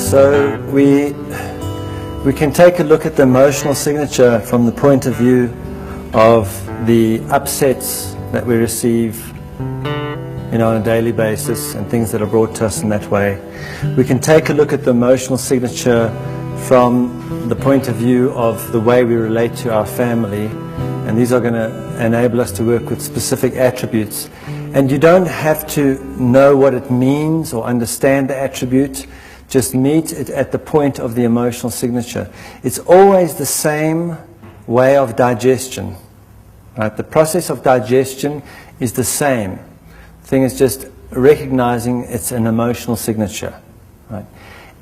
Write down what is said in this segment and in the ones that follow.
So we can take a look at the emotional signature from the point of view of the upsets that we receive, on a daily basis, and things that are brought to us in that way. We can take a look at the emotional signature from the point of view of the way we relate to our family, and these are going to enable us to work with specific attributes. And you don't have to know what it means or understand the attribute. Just meet it at the point of the emotional signature. It's always the same way of digestion. Right? The process of digestion is the same. The thing is just recognizing it's an emotional signature. Right?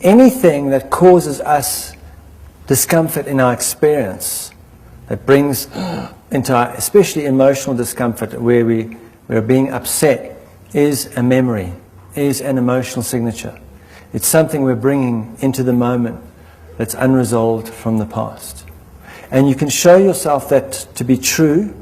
Anything that causes us discomfort in our experience, that brings into our, especially emotional discomfort, where we're being upset, is a memory, is an emotional signature. It's something we're bringing into the moment that's unresolved from the past. And you can show yourself that to be true,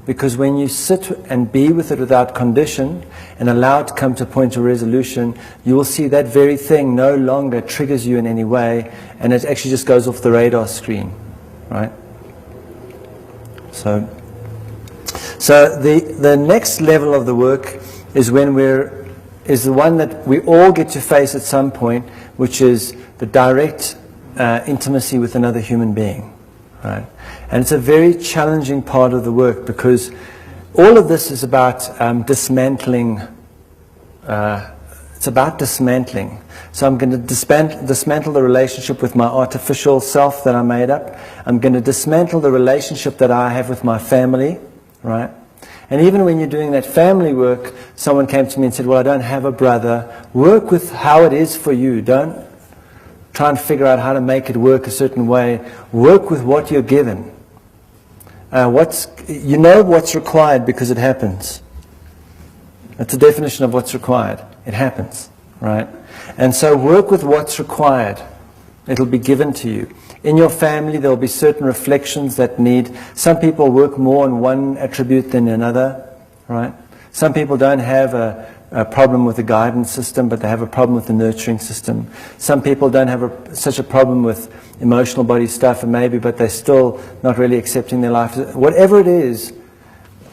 because when you sit and be with it without condition and allow it to come to a point of resolution, you will see that very thing no longer triggers you in any way, and it actually just goes off the radar screen, right? So the next level of the work is is the one that we all get to face at some point, which is the direct intimacy with another human being, right? And it's a very challenging part of the work, because all of this is about dismantling. It's about dismantling. So I'm going to dismantle the relationship with my artificial self that I made up. I'm going to dismantle the relationship that I have with my family, right? And even when you're doing that family work, someone came to me and said, well, I don't have a brother. Work with how it is for you. Don't try and figure out how to make it work a certain way. Work with what you're given. You know what's required because it happens. That's the definition of what's required. It happens, right? And so work with what's required. It'll be given to you. In your family, there will be certain reflections that need. Some people work more on one attribute than another, right? Some people don't have a problem with the guidance system, but they have a problem with the nurturing system. Some people don't have such a problem with emotional body stuff, and but they're still not really accepting their life. Whatever it is,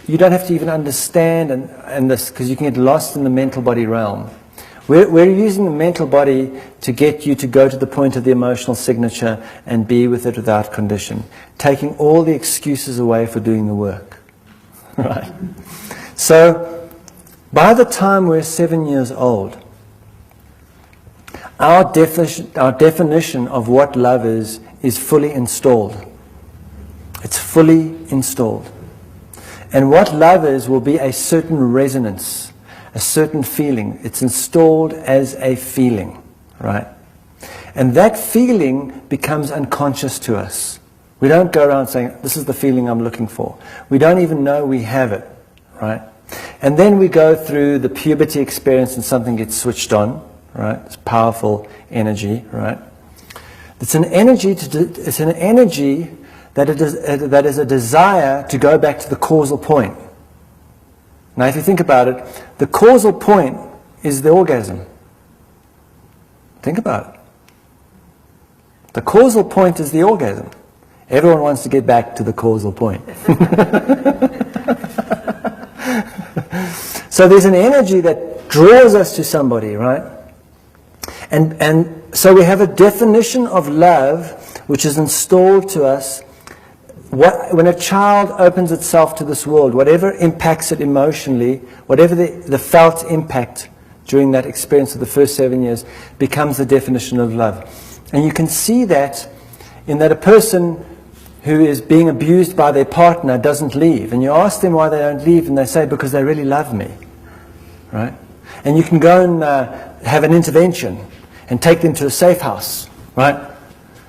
you don't have to even understand and this, because you can get lost in the mental body realm. We're using the mental body to get you to go to the point of the emotional signature and be with it without condition, taking all the excuses away for doing the work. Right? So, by the time we're 7 years old, our definition of what love is fully installed. It's fully installed. And what love is will be a certain resonance, a certain feeling. It's installed as a feeling, right? And that feeling becomes unconscious to us. We don't go around saying, this is the feeling I'm looking for. We don't even know we have it, right? And then we go through the puberty experience and something gets switched on, right? It's powerful energy, right? It's an energy that is a desire to go back to the causal point. Now, if you think about it, the causal point is the orgasm. Think about it. The causal point is the orgasm. Everyone wants to get back to the causal point. So there's an energy that draws us to somebody, right? And so we have a definition of love which is installed to us. When a child opens itself to this world, whatever impacts it emotionally, whatever the felt impact during that experience of the first 7 years, becomes the definition of love. And you can see that in that a person who is being abused by their partner doesn't leave. And you ask them why they don't leave, and they say, because they really love me. Right? And you can go and have an intervention and take them to a safe house. Right?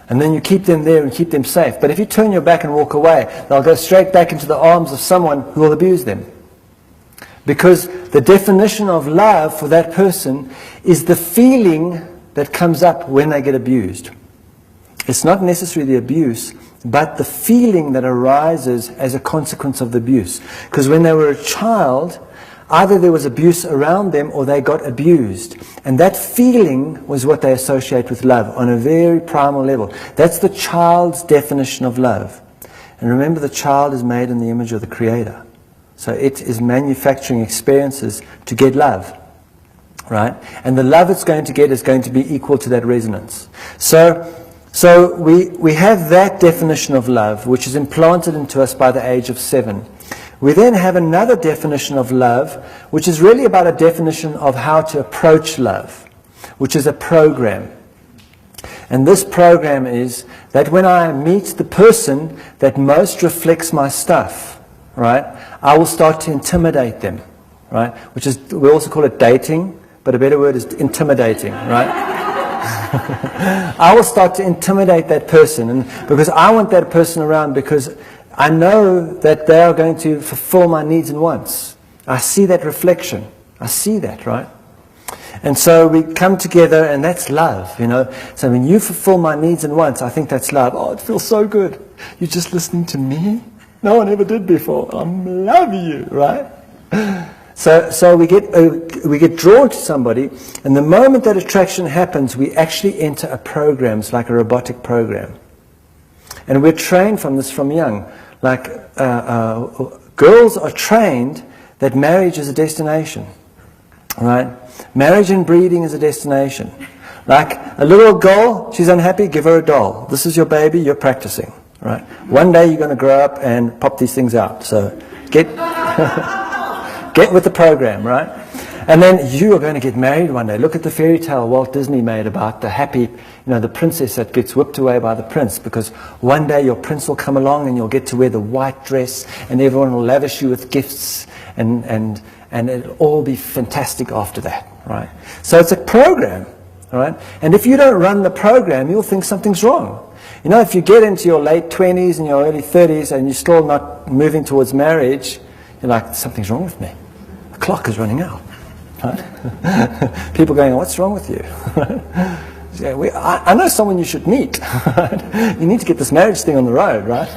And then you keep them there and keep them safe. But if you turn your back and walk away, they'll go straight back into the arms of someone who will abuse them. Because the definition of love for that person is the feeling that comes up when they get abused. It's not necessarily the abuse, but the feeling that arises as a consequence of the abuse. Because when they were a child, either there was abuse around them or they got abused. And that feeling was what they associate with love on a very primal level. That's the child's definition of love. And remember, the child is made in the image of the Creator. So it is manufacturing experiences to get love. Right? And the love it's going to get is going to be equal to that resonance. So we have that definition of love, which is implanted into us by the age of 7. We then have another definition of love, which is really about a definition of how to approach love, which is a program. And this program is that when I meet the person that most reflects my stuff, right, I will start to intimidate them, right? Which is, we also call it dating, but a better word is intimidating, right? I will start to intimidate that person, and because I want that person around, because I know that they are going to fulfill my needs and wants. I see that reflection. I see that, right? And so we come together, and that's love, you know. So when you fulfill my needs and wants, I think that's love. Oh, it feels so good. You're just listening to me? No one ever did before. I love you, right? So we get drawn to somebody, and the moment that attraction happens, we actually enter a program. It's like a robotic program. And we're trained from this from young. Like girls are trained that marriage is a destination, right? Marriage and breeding is a destination. Like a little girl, she's unhappy, give her a doll. This is your baby, you're practicing, right? One day you're going to grow up and pop these things out. So get with the program, right? And then you are going to get married one day. Look at the fairy tale Walt Disney made about the happy, you know, the princess that gets whipped away by the prince, because one day your prince will come along and you'll get to wear the white dress and everyone will lavish you with gifts and it'll all be fantastic after that, right? So it's a program, all right? And if you don't run the program, you'll think something's wrong. You know, if you get into your late 20s and your early 30s and you're still not moving towards marriage, you're like, something's wrong with me. The clock is running out. Right? People going, what's wrong with you? I know someone you should meet. Right? You need to get this marriage thing on the road, right?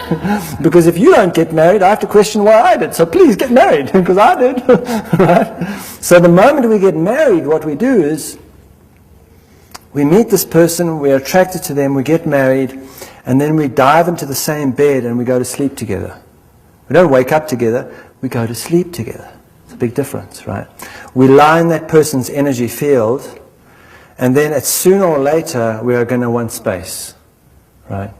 Because if you don't get married, I have to question why I did. So please get married, because I did. Right? So the moment we get married, what we do is we meet this person, we're attracted to them, we get married, and then we dive into the same bed and we go to sleep together. We don't wake up together, we go to sleep together. It's a big difference, right? We lie in that person's energy field, and then sooner or later we are going to want space, right?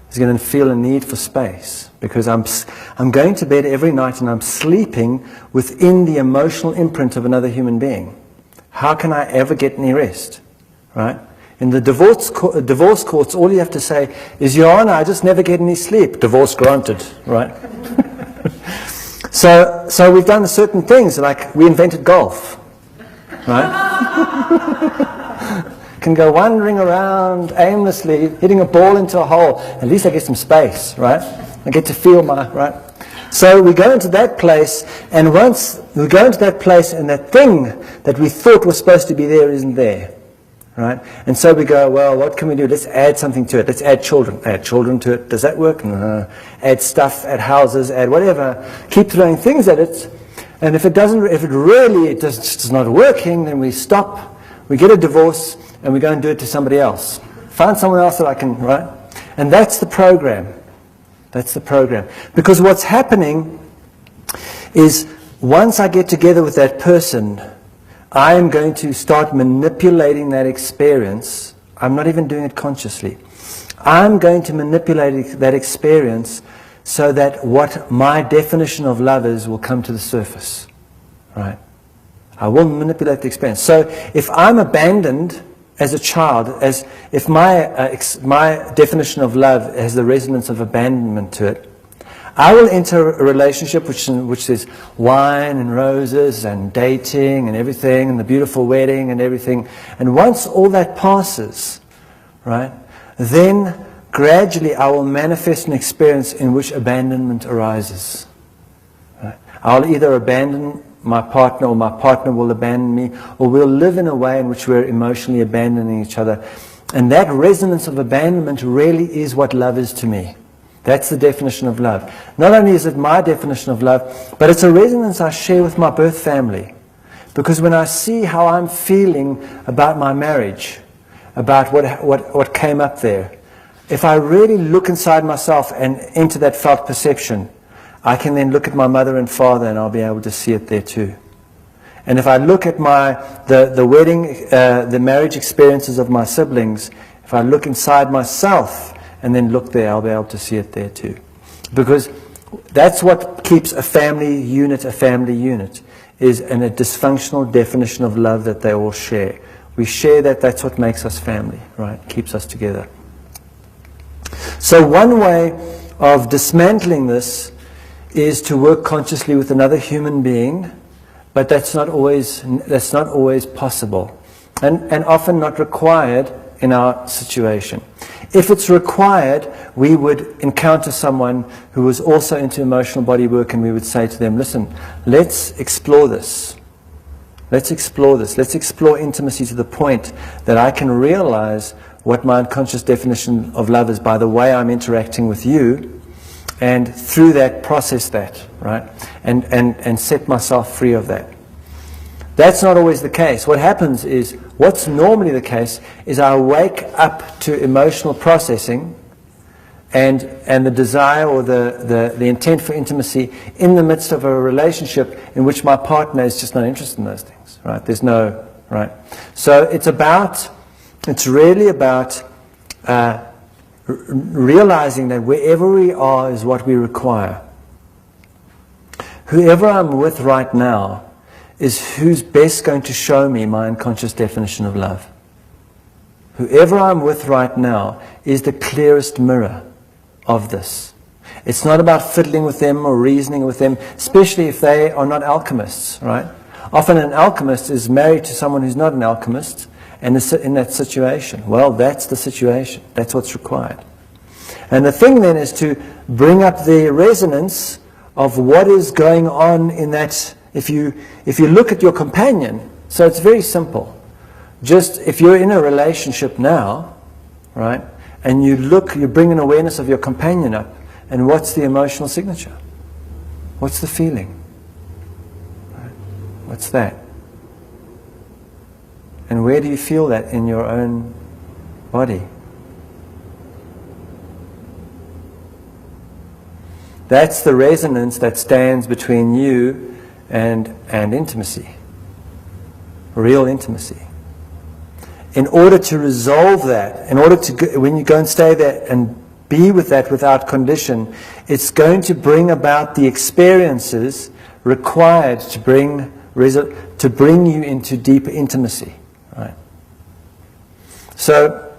He's going to feel a need for space, because I'm going to bed every night and I'm sleeping within the emotional imprint of another human being. How can I ever get any rest, right? In the divorce courts, all you have to say is, Your Honor, I just never get any sleep. Divorce granted, right? So we've done certain things, like we invented golf, right? Can go wandering around aimlessly, hitting a ball into a hole. At least I get some space, right? I get to feel right? So we go into that place, and once we go into that place and that thing that we thought was supposed to be there isn't there. Right? And so we go, well, what can we do? Let's add something to it. Let's add children. Add children to it. Does that work? No. Add stuff, add houses, add whatever. Keep throwing things at it. And if it really does not working, then we stop. We get a divorce and we go and do it to somebody else. Find someone else that I can, right? And that's the program. That's the program. Because what's happening is once I get together with that person, I am going to start manipulating that experience. I'm not even doing it consciously. I'm going to manipulate that experience so that what my definition of love is will come to the surface. Right? I will manipulate the experience. So if I'm abandoned as a child, as if my definition of love has the resonance of abandonment to it, I will enter a relationship which is wine and roses and dating and everything and the beautiful wedding and everything. And once all that passes, right, then gradually I will manifest an experience in which abandonment arises. Right? I'll either abandon my partner, or my partner will abandon me, or we'll live in a way in which we're emotionally abandoning each other. And that resonance of abandonment really is what love is to me. That's the definition of love. Not only is it my definition of love, but it's a resonance I share with my birth family. Because when I see how I'm feeling about my marriage, about what came up there, if I really look inside myself and into that felt perception, I can then look at my mother and father and I'll be able to see it there too. And if I look at the wedding, the marriage experiences of my siblings, if I look inside myself and then look there, I'll be able to see it there too. Because that's what keeps a family unit, is a dysfunctional definition of love that they all share. We share that, that's what makes us family, right? Keeps us together. So one way of dismantling this is to work consciously with another human being, but that's not always possible, and often not required in our situation. If it's required, we would encounter someone who was also into emotional body work, and we would say to them, listen, let's explore this. Let's explore this. Let's explore intimacy to the point that I can realize what my unconscious definition of love is by the way I'm interacting with you, and through that process that, right? And set myself free of that. That's not always the case. What happens is, what's normally the case is I wake up to emotional processing and the desire or the intent for intimacy in the midst of a relationship in which my partner is just not interested in those things, right? There's no, right? So it's really about realizing that wherever we are is what we require. Whoever I'm with right now is who's best going to show me my unconscious definition of love. Whoever I'm with right now is the clearest mirror of this. It's not about fiddling with them or reasoning with them, especially if they are not alchemists, right? Often an alchemist is married to someone who's not an alchemist and is in that situation. Well, that's the situation. That's what's required. And the thing then is to bring up the resonance of what is going on in that. If you look at your companion, so it's very simple. Just if you're in a relationship now, right, and you bring an awareness of your companion up, and what's the emotional signature? What's the feeling? Right? What's that? And where do you feel that in your own body? That's the resonance that stands between you and intimacy, real intimacy. In order to resolve that, when you go and stay there and be with that without condition, it's going to bring about the experiences required to bring you into deeper intimacy, right? So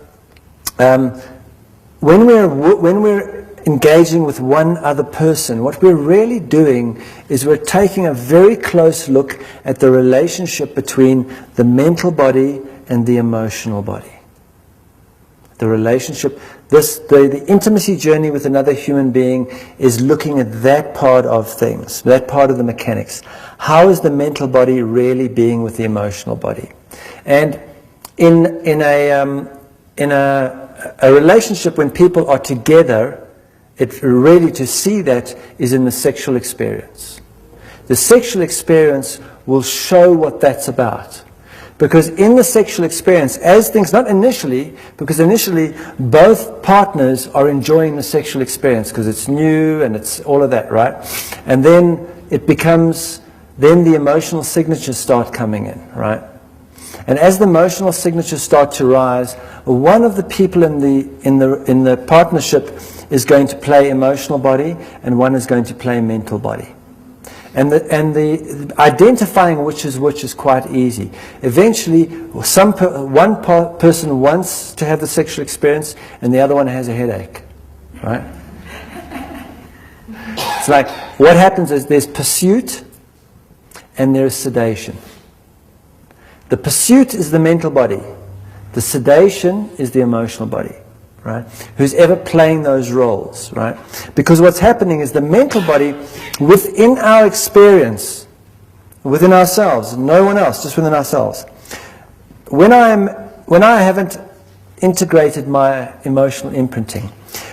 when we're engaging with one other person, what we're really doing is we're taking a very close look at the relationship between the mental body and the emotional body. The relationship, the intimacy journey with another human being is looking at that part of things, that part of the mechanics. How is the mental body really being with the emotional body? And in a relationship when people are together, it really, to see that is in the sexual experience. The sexual experience will show what that's about. Because in the sexual experience, as things, not initially, because initially both partners are enjoying the sexual experience because it's new and it's all of that, right? And then it becomes, then the emotional signatures start coming in, right? And as the emotional signatures start to rise, one of the people in the partnership is going to play emotional body, and one is going to play mental body. And the identifying which is quite easy. Eventually, one person wants to have the sexual experience, and the other one has a headache, right? It's like, what happens is there's pursuit, and there's sedation. The pursuit is the mental body. The sedation is the emotional body. Right? Who's ever playing those roles, right? Because what's happening is the mental body, within our experience, within ourselves, no one else, just within ourselves. When I haven't integrated my emotional imprinting,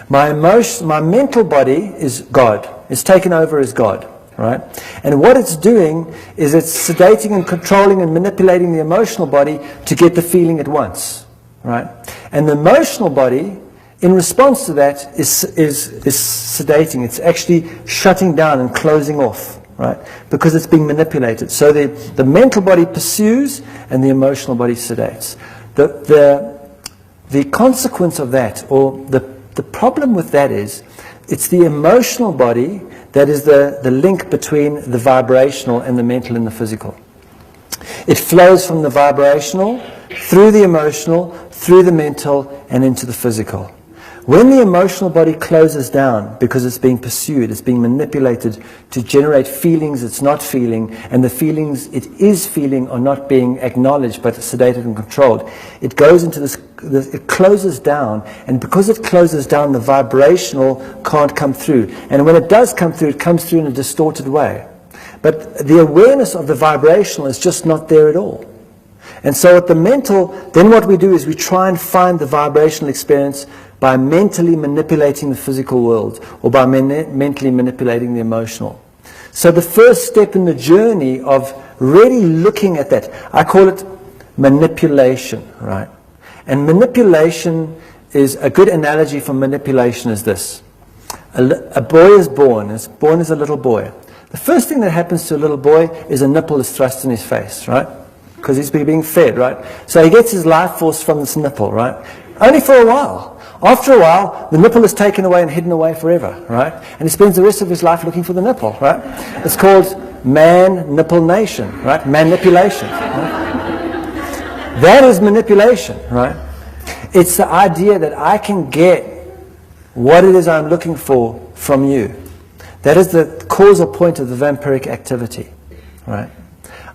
My mental body is God. It's taken over as God. Right? And what it's doing is it's sedating and controlling and manipulating the emotional body to get the feeling it wants. Right? And the emotional body, in response to that, is sedating. It's actually shutting down and closing off. Right? Because it's being manipulated. So the mental body pursues and the emotional body sedates. The consequence of that, or the problem with that is, it's the emotional body that is the link between the vibrational and the mental and the physical. It flows from the vibrational, through the emotional, through the mental, and into the physical. When the emotional body closes down because it's being pursued, it's being manipulated to generate feelings it's not feeling, and the feelings it is feeling are not being acknowledged but sedated and controlled, it goes into it closes down, and because it closes down, the vibrational can't come through. And when it does come through, it comes through in a distorted way. But the awareness of the vibrational is just not there at all. And so at the mental, then what we do is we try and find the vibrational experience by mentally manipulating the physical world, or by mentally manipulating the emotional. So the first step in the journey of really looking at that, I call it manipulation, right? And manipulation is a good analogy for manipulation is this. A boy is born as a little boy. The first thing that happens to a little boy is a nipple is thrust in his face, right? Because he's being fed, right? So he gets his life force from this nipple, right? Only for a while. After a while, the nipple is taken away and hidden away forever, right? And he spends the rest of his life looking for the nipple, right? It's called man-nipple-nation, right? Manipulation. Right? That is manipulation, right? It's the idea that I can get what it is I'm looking for from you. That is the causal point of the vampiric activity, right?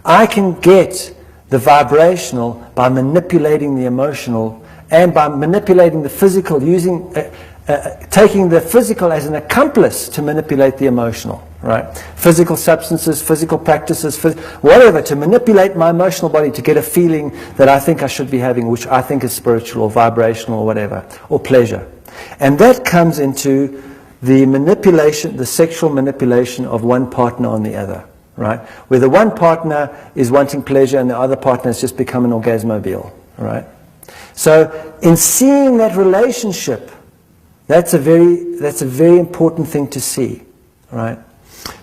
I can get the vibrational by manipulating the emotional, and by manipulating the physical, taking the physical as an accomplice to manipulate the emotional, right? Physical substances, physical practices, whatever, to manipulate my emotional body to get a feeling that I think I should be having, which I think is spiritual or vibrational or whatever, or pleasure. And that comes into the manipulation, the sexual manipulation of one partner on the other, right? Where the one partner is wanting pleasure and the other partner has just become an orgasmobile, right? So in seeing that relationship, that's a very important thing to see, right?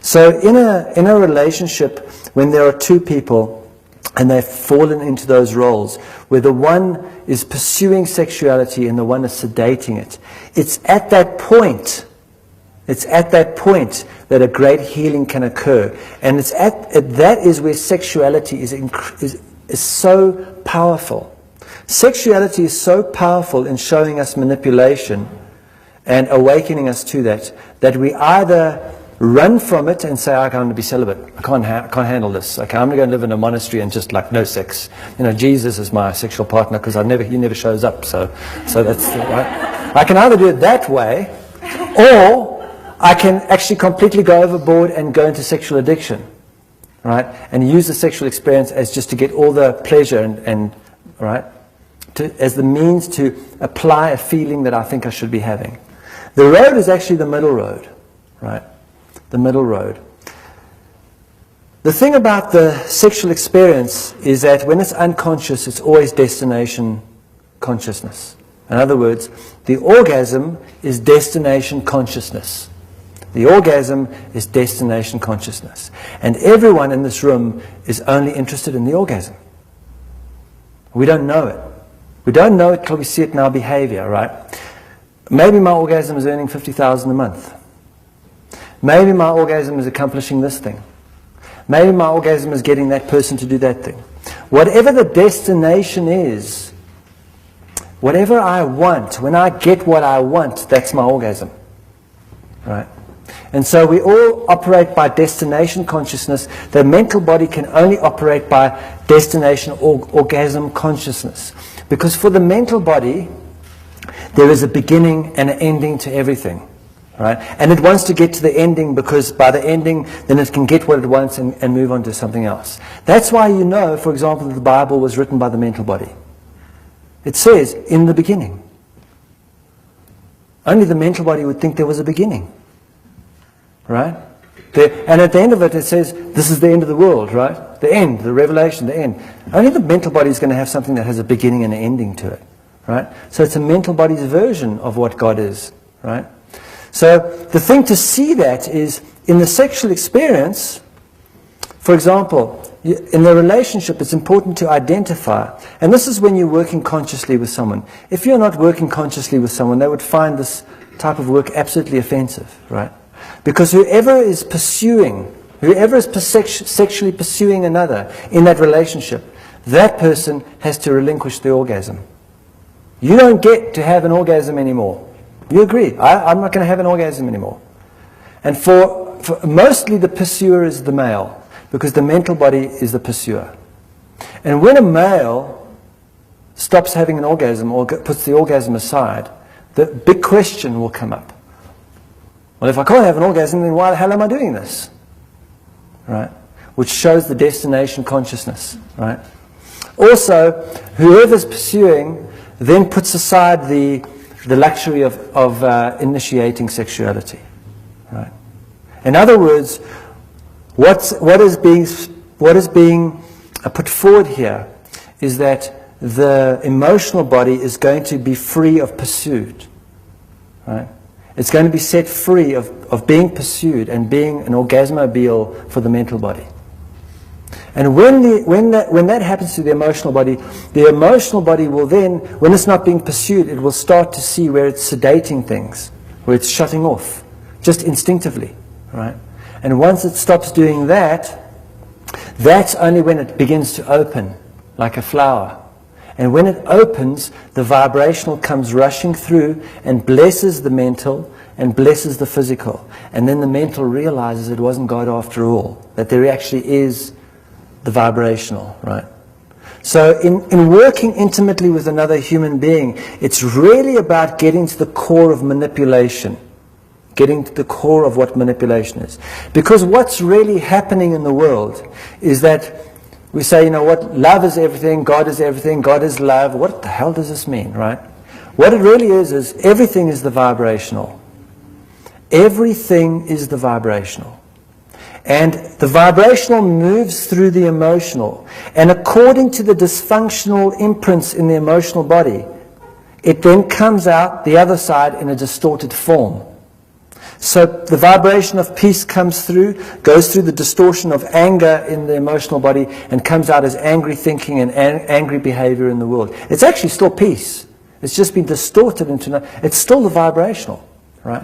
So in a relationship, when there are two people and they've fallen into those roles, where the one is pursuing sexuality and the one is sedating it, it's at that point that a great healing can occur, and that is where sexuality is so powerful. Sexuality is so powerful in showing us manipulation and awakening us to that we either run from it and say, I'm going to be celibate. I can't handle this. Okay, I'm going to go and live in a monastery and just like no sex. You know, Jesus is my sexual partner because he never shows up. So that's right. I can either do it that way, or I can actually completely go overboard and go into sexual addiction, right? And use the sexual experience as just to get all the pleasure and right? As the means to apply a feeling that I think I should be having. The road is actually the middle road, right? The middle road. The thing about the sexual experience is that when it's unconscious, it's always destination consciousness. In other words, the orgasm is destination consciousness. The orgasm is destination consciousness. And everyone in this room is only interested in the orgasm. We don't know it. We don't know it till we see it in our behavior, right? Maybe my orgasm is earning $50,000 a month. Maybe my orgasm is accomplishing this thing. Maybe my orgasm is getting that person to do that thing. Whatever the destination is, whatever I want, when I get what I want, that's my orgasm, right? And so we all operate by destination consciousness. The mental body can only operate by destination or orgasm consciousness. Because for the mental body, there is a beginning and an ending to everything, right? And it wants to get to the ending because by the ending, then it can get what it wants and move on to something else. That's why you know, for example, that the Bible was written by the mental body. It says, in the beginning. Only the mental body would think there was a beginning. Right? And at the end of it, it says, this is the end of the world, right? The end, the revelation, the end. Only the mental body is going to have something that has a beginning and an ending to it, right? So it's a mental body's version of what God is, right? So the thing to see that is, in the sexual experience, for example, in the relationship, it's important to identify, and this is when you're working consciously with someone. If you're not working consciously with someone, they would find this type of work absolutely offensive, right? Because whoever is sexually pursuing another in that relationship, that person has to relinquish the orgasm. You don't get to have an orgasm anymore. You agree? I'm not going to have an orgasm anymore. And for mostly the pursuer is the male, because the mental body is the pursuer. And when a male stops having an orgasm or puts the orgasm aside, the big question will come up. Well, if I can't have an orgasm, then why the hell am I doing this? Right? Which shows the destination consciousness. Right? Also, whoever's pursuing then puts aside the luxury of initiating sexuality. Right? In other words, what is being put forward here is that the emotional body is going to be free of pursuit. Right? It's going to be set free of being pursued and being an orgasmobile for the mental body. And when that happens to the emotional body will then, when it's not being pursued, it will start to see where it's sedating things, where it's shutting off, just instinctively, right? And once it stops doing that, that's only when it begins to open, like a flower. And when it opens, the vibrational comes rushing through and blesses the mental and blesses the physical. And then the mental realizes it wasn't God after all, that there actually is the vibrational, right? So in working intimately with another human being, it's really about getting to the core of manipulation, getting to the core of what manipulation is. Because what's really happening in the world is that we say, you know what, love is everything, God is love. What the hell does this mean, right? What it really is everything is the vibrational. Everything is the vibrational. And the vibrational moves through the emotional. And according to the dysfunctional imprints in the emotional body, it then comes out the other side in a distorted form. So the vibration of peace comes through, goes through the distortion of anger in the emotional body, and comes out as angry thinking and angry behavior in the world. It's actually still peace. It's just been distorted into, it's still the vibrational, right?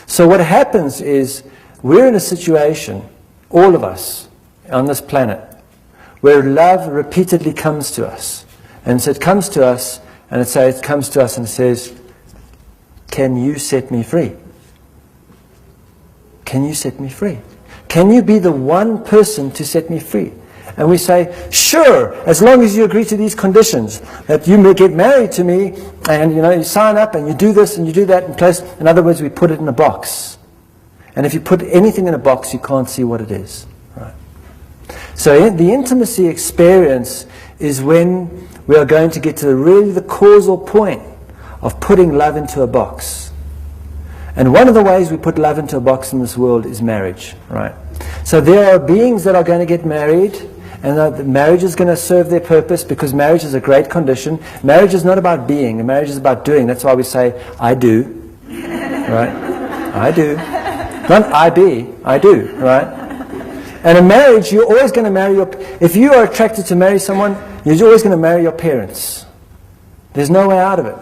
So what happens is, we're in a situation, all of us on this planet, where love repeatedly comes to us. And so it comes to us, and it comes to us and says, can you set me free? Can you set me free? Can you be the one person to set me free? And we say, sure, as long as you agree to these conditions, that you may get married to me, and you sign up and you do this and you do that in place. In other words, we put it in a box. And if you put anything in a box, you can't see what it is. Right? So the intimacy experience is when we are going to get to really the causal point of putting love into a box. And one of the ways we put love into a box in this world is marriage, right? So there are beings that are going to get married, and that marriage is going to serve their purpose, because marriage is a great condition. Marriage is not about being, marriage is about doing. That's why we say, I do, right? I do. Not I be, I do, right? And in marriage, you're always going to marry if you are attracted to marry someone, you're always going to marry your parents. There's no way out of it.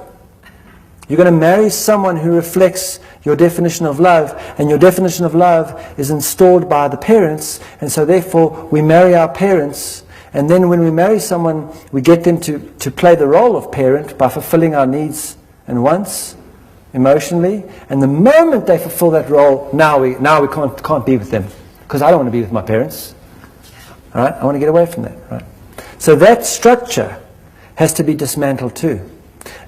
You're going to marry someone who reflects your definition of love, and your definition of love is installed by the parents, and so therefore we marry our parents, and then when we marry someone, we get them to play the role of parent by fulfilling our needs and wants emotionally, and the moment they fulfill that role, now we can't be with them, because I don't want to be with my parents. All right? I want to get away from that. Right? So that structure has to be dismantled too.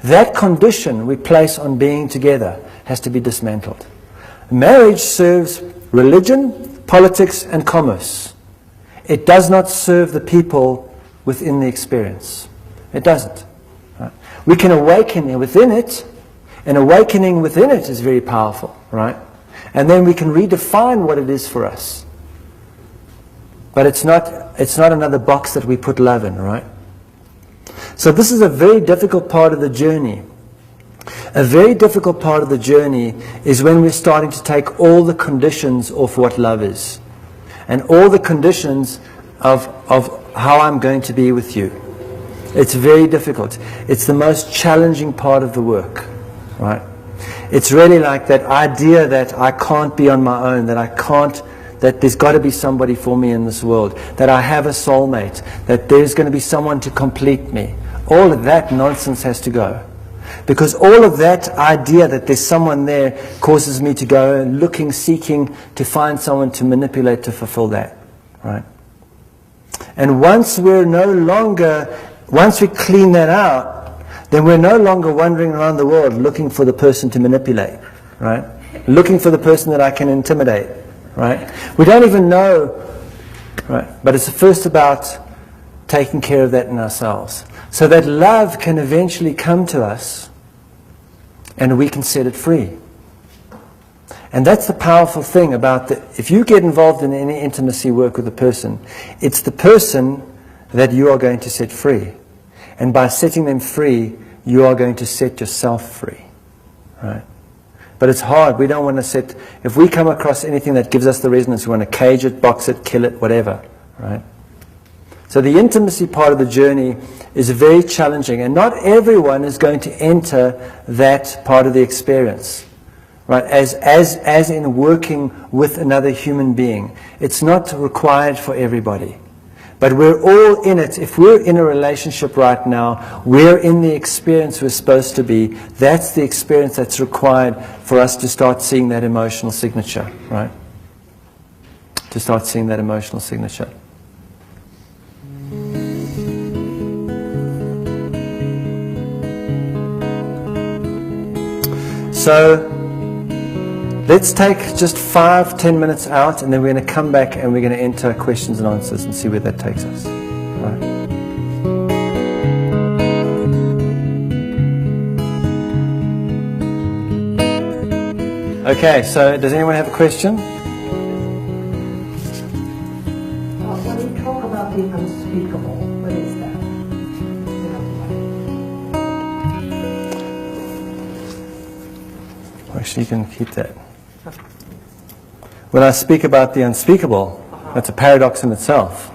That condition we place on being together has to be dismantled. Marriage serves religion, politics, and commerce. It does not serve the people within the experience. It doesn't. Right? We can awaken within it And awakening within it is very powerful, right? And then we can redefine what it is for us. But it's not another box that we put love in, right? So this is a very difficult part of the journey. A very difficult part of the journey is when we're starting to take all the conditions off what love is. And all the conditions of how I'm going to be with you. It's very difficult. It's the most challenging part of the work, right? It's really like that idea that I can't be on my own, that there's got to be somebody for me in this world, that I have a soulmate, that there's going to be someone to complete me. All of that nonsense has to go. Because all of that idea that there's someone there causes me to go looking, seeking to find someone to manipulate to fulfill that, right? And once we clean that out, then we're no longer wandering around the world looking for the person to manipulate, right? Looking for the person that I can intimidate, right? We don't even know, right? But it's first about taking care of that in ourselves, so that love can eventually come to us and we can set it free. And that's the powerful thing about if you get involved in any intimacy work with a person, it's the person that you are going to set free. And by setting them free, you are going to set yourself free, right? But it's hard. We don't want to set, if we come across anything that gives us the resonance, we want to cage it, box it, kill it, whatever, right? So the intimacy part of the journey is very challenging, and not everyone is going to enter that part of the experience, right? As in working with another human being. It's not required for everybody. But we're all in it. If we're in a relationship right now, we're in the experience we're supposed to be. That's the experience that's required for us to start seeing that emotional signature, right? To start seeing that emotional signature. So let's take just 5-10 minutes out, and then we're going to come back and we're going to enter questions and answers and see where that takes us. Right. Okay, so does anyone have a question? When you talk about the unspeakable, what is that? Actually, you can keep that. When I speak about the unspeakable, that's a paradox in itself.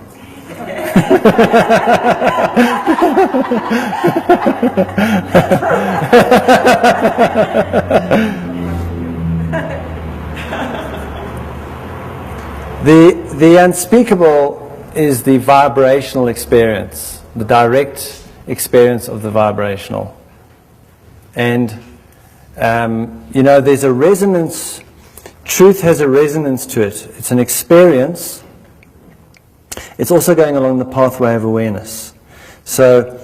The unspeakable is the vibrational experience, the direct experience of the vibrational. And there's a resonance. Truth has a resonance to it. It's an experience. It's also going along the pathway of awareness. So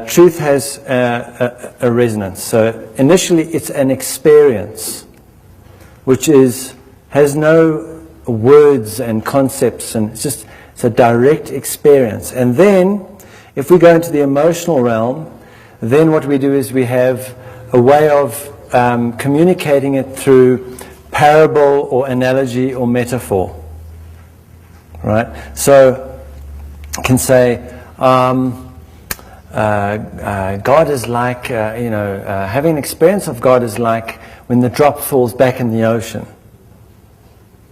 truth has a resonance. So initially it's an experience, which has no words and concepts, and it's a direct experience. And then if we go into the emotional realm, then what we do is we have a way of communicating it through parable or analogy or metaphor, right? So I can say, God is like, having an experience of God is like when the drop falls back in the ocean.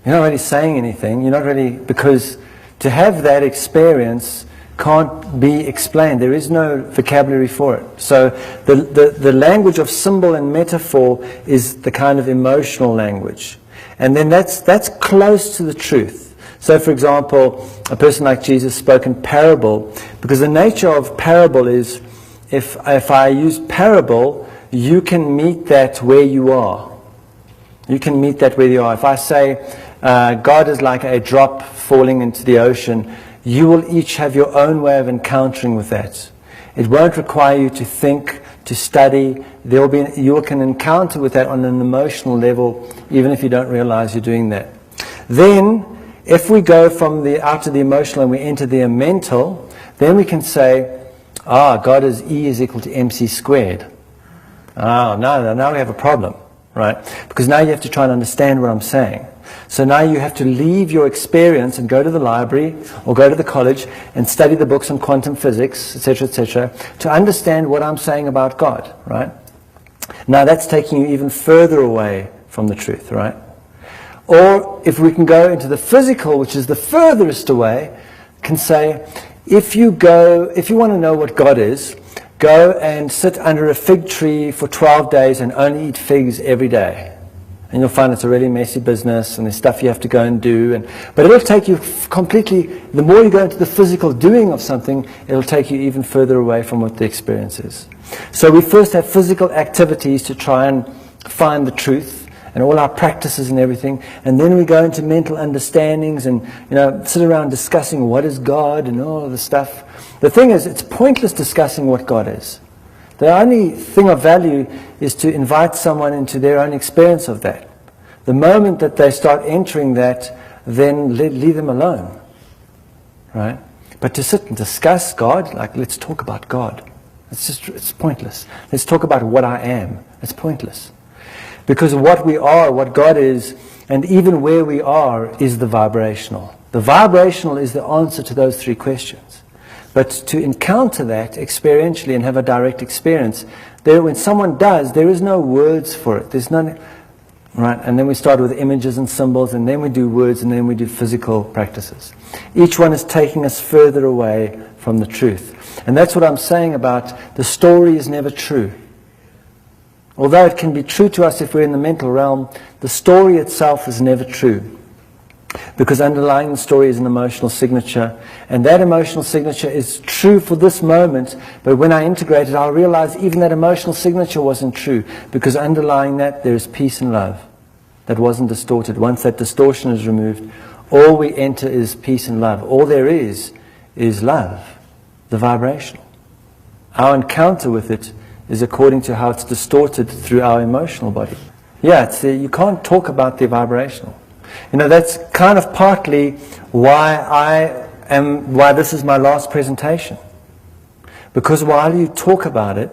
You're not really saying anything. You're not really, because to have that experience can't be explained. There is no vocabulary for it. So the language of symbol and metaphor is the kind of emotional language. And then that's close to the truth. So for example, a person like Jesus spoke in parable, because the nature of parable is, if I use parable, you can meet that where you are. You can meet that where you are. If I say, God is like a drop falling into the ocean, you will each have your own way of encountering with that. It won't require you to think, to study. You can encounter with that on an emotional level, even if you don't realize you're doing that. Then, if we go from out of the emotional and we enter the mental, then we can say, God is E is equal to MC squared. Oh, now we have a problem, right? Because now you have to try and understand what I'm saying. So now you have to leave your experience and go to the library or go to the college and study the books on quantum physics, etc., to understand what I'm saying about God, right? Now that's taking you even further away from the truth, right? Or if we can go into the physical, which is the furthest away, can say, if you want to know what God is, go and sit under a fig tree for 12 days and only eat figs every day. And you'll find it's a really messy business and there's stuff you have to go and do. But it'll take you completely, the more you go into the physical doing of something, it'll take you even further away from what the experience is. So we first have physical activities to try and find the truth and all our practices and everything. And then we go into mental understandings and, sit around discussing what is God and all of the stuff. The thing is, it's pointless discussing what God is. The only thing of value is to invite someone into their own experience of that. The moment that they start entering that, then leave them alone. Right? But to sit and discuss God, like let's talk about God, it's pointless. Let's talk about what I am. It's pointless. Because what we are, what God is, and even where we are is the vibrational. The vibrational is the answer to those three questions. But to encounter that experientially and have a direct experience, when someone does, there is no words for it. There's none, right? And then we start with images and symbols, and then we do words, and then we do physical practices. Each one is taking us further away from the truth. And that's what I'm saying about the story is never true. Although it can be true to us if we're in the mental realm, the story itself is never true. Because underlying the story is an emotional signature, and that emotional signature is true for this moment, but when I integrate it, I'll realize even that emotional signature wasn't true, because underlying that there is peace and love that wasn't distorted. Once that distortion is removed, all we enter is peace and love. All there is love, the vibrational. Our encounter with it is according to how it's distorted through our emotional body. Yeah, you can't talk about the vibrational. That's kind of partly why this is my last presentation. Because while you talk about it,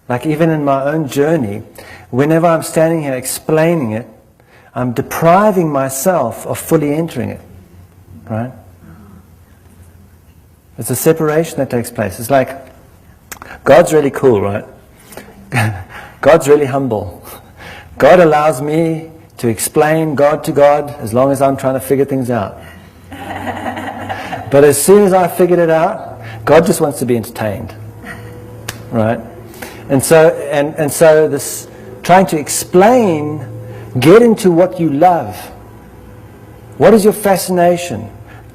like even in my own journey, whenever I'm standing here explaining it, I'm depriving myself of fully entering it. Right? It's a separation that takes place. It's like, God's really cool, right? God's really humble. God allows me to explain God to God as long as I'm trying to figure things out. But as soon as I figured it out, God just wants to be entertained. Right? And so this trying to explain, get into what you love. What is your fascination?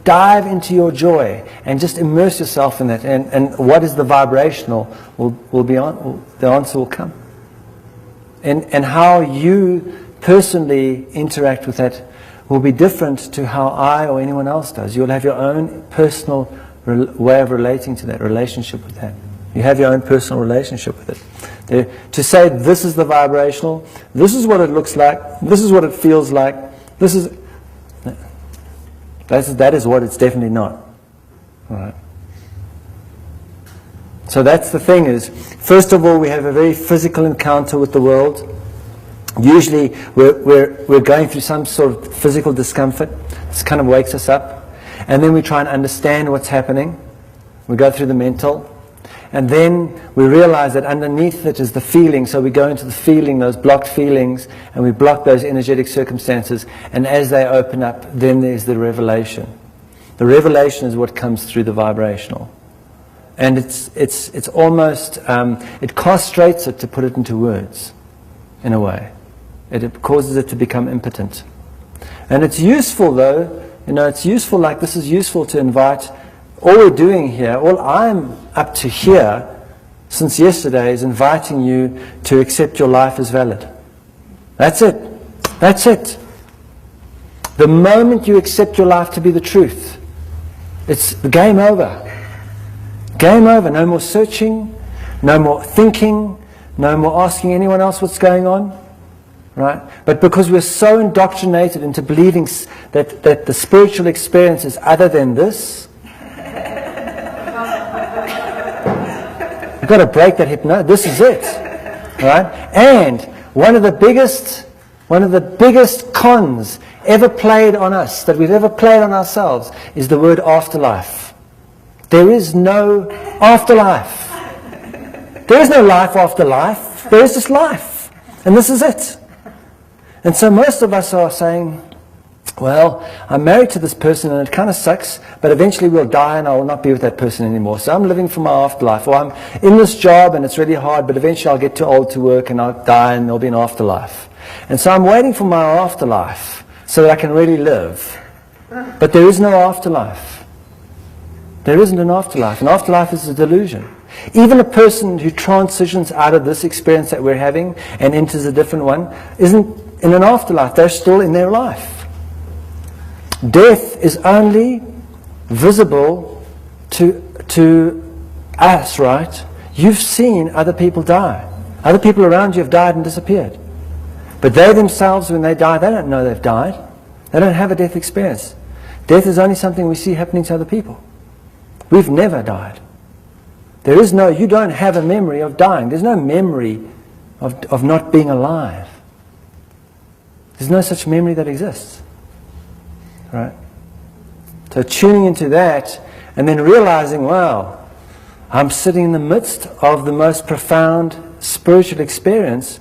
Dive into your joy and just immerse yourself in that. And what is the vibrational will be on, the answer will come. And how you personally interact with that will be different to how I or anyone else does. You'll have your own personal way of relating to that, relationship with that. You have your own personal relationship with it. To say this is the vibrational, this is what it looks like, this is what it feels like, that is what it's definitely not. All right. So that's the thing is, first of all, we have a very physical encounter with the world. Usually we're going through some sort of physical discomfort. This kind of wakes us up. And then we try and understand what's happening. We go through the mental. And then we realize that underneath it is the feeling. So we go into the feeling, those blocked feelings, and we block those energetic circumstances. And as they open up, then there's the revelation. The revelation is what comes through the vibrational. And it's almost, it castrates it to put it into words, in a way. It causes it to become impotent. And it's useful though, it's useful, like this is useful to invite, all we're doing here, all I'm up to here since yesterday is inviting you to accept your life as valid. That's it. That's it. The moment you accept your life to be the truth, it's game over. Game over. No more searching, no more thinking, no more asking anyone else what's going on. Right? But because we're so indoctrinated into believing that the spiritual experience is other than this, you've got to break that hypnosis. This is it. right? And one of the biggest cons ever played on us, that we've ever played on ourselves, is the word afterlife. There is no afterlife. There is no life after life. There is just life. And this is it. And so most of us are saying, well, I'm married to this person and it kind of sucks, but eventually we'll die and I will not be with that person anymore. So I'm living for my afterlife. Or I'm in this job and it's really hard, but eventually I'll get too old to work and I'll die and there'll be an afterlife. And so I'm waiting for my afterlife so that I can really live. But there is no afterlife. There isn't an afterlife. An afterlife is a delusion. Even a person who transitions out of this experience that we're having and enters a different one isn't in an afterlife. They're still in their life. Death is only visible to us, right? You've seen other people die. Other people around you have died and disappeared. But they themselves, when they die, they don't know they've died. They don't have a death experience. Death is only something we see happening to other people. We've never died. There is no, you don't have a memory of dying. There's no memory of not being alive. There's no such memory that exists. Right? So tuning into that and then realizing, wow, I'm sitting in the midst of the most profound spiritual experience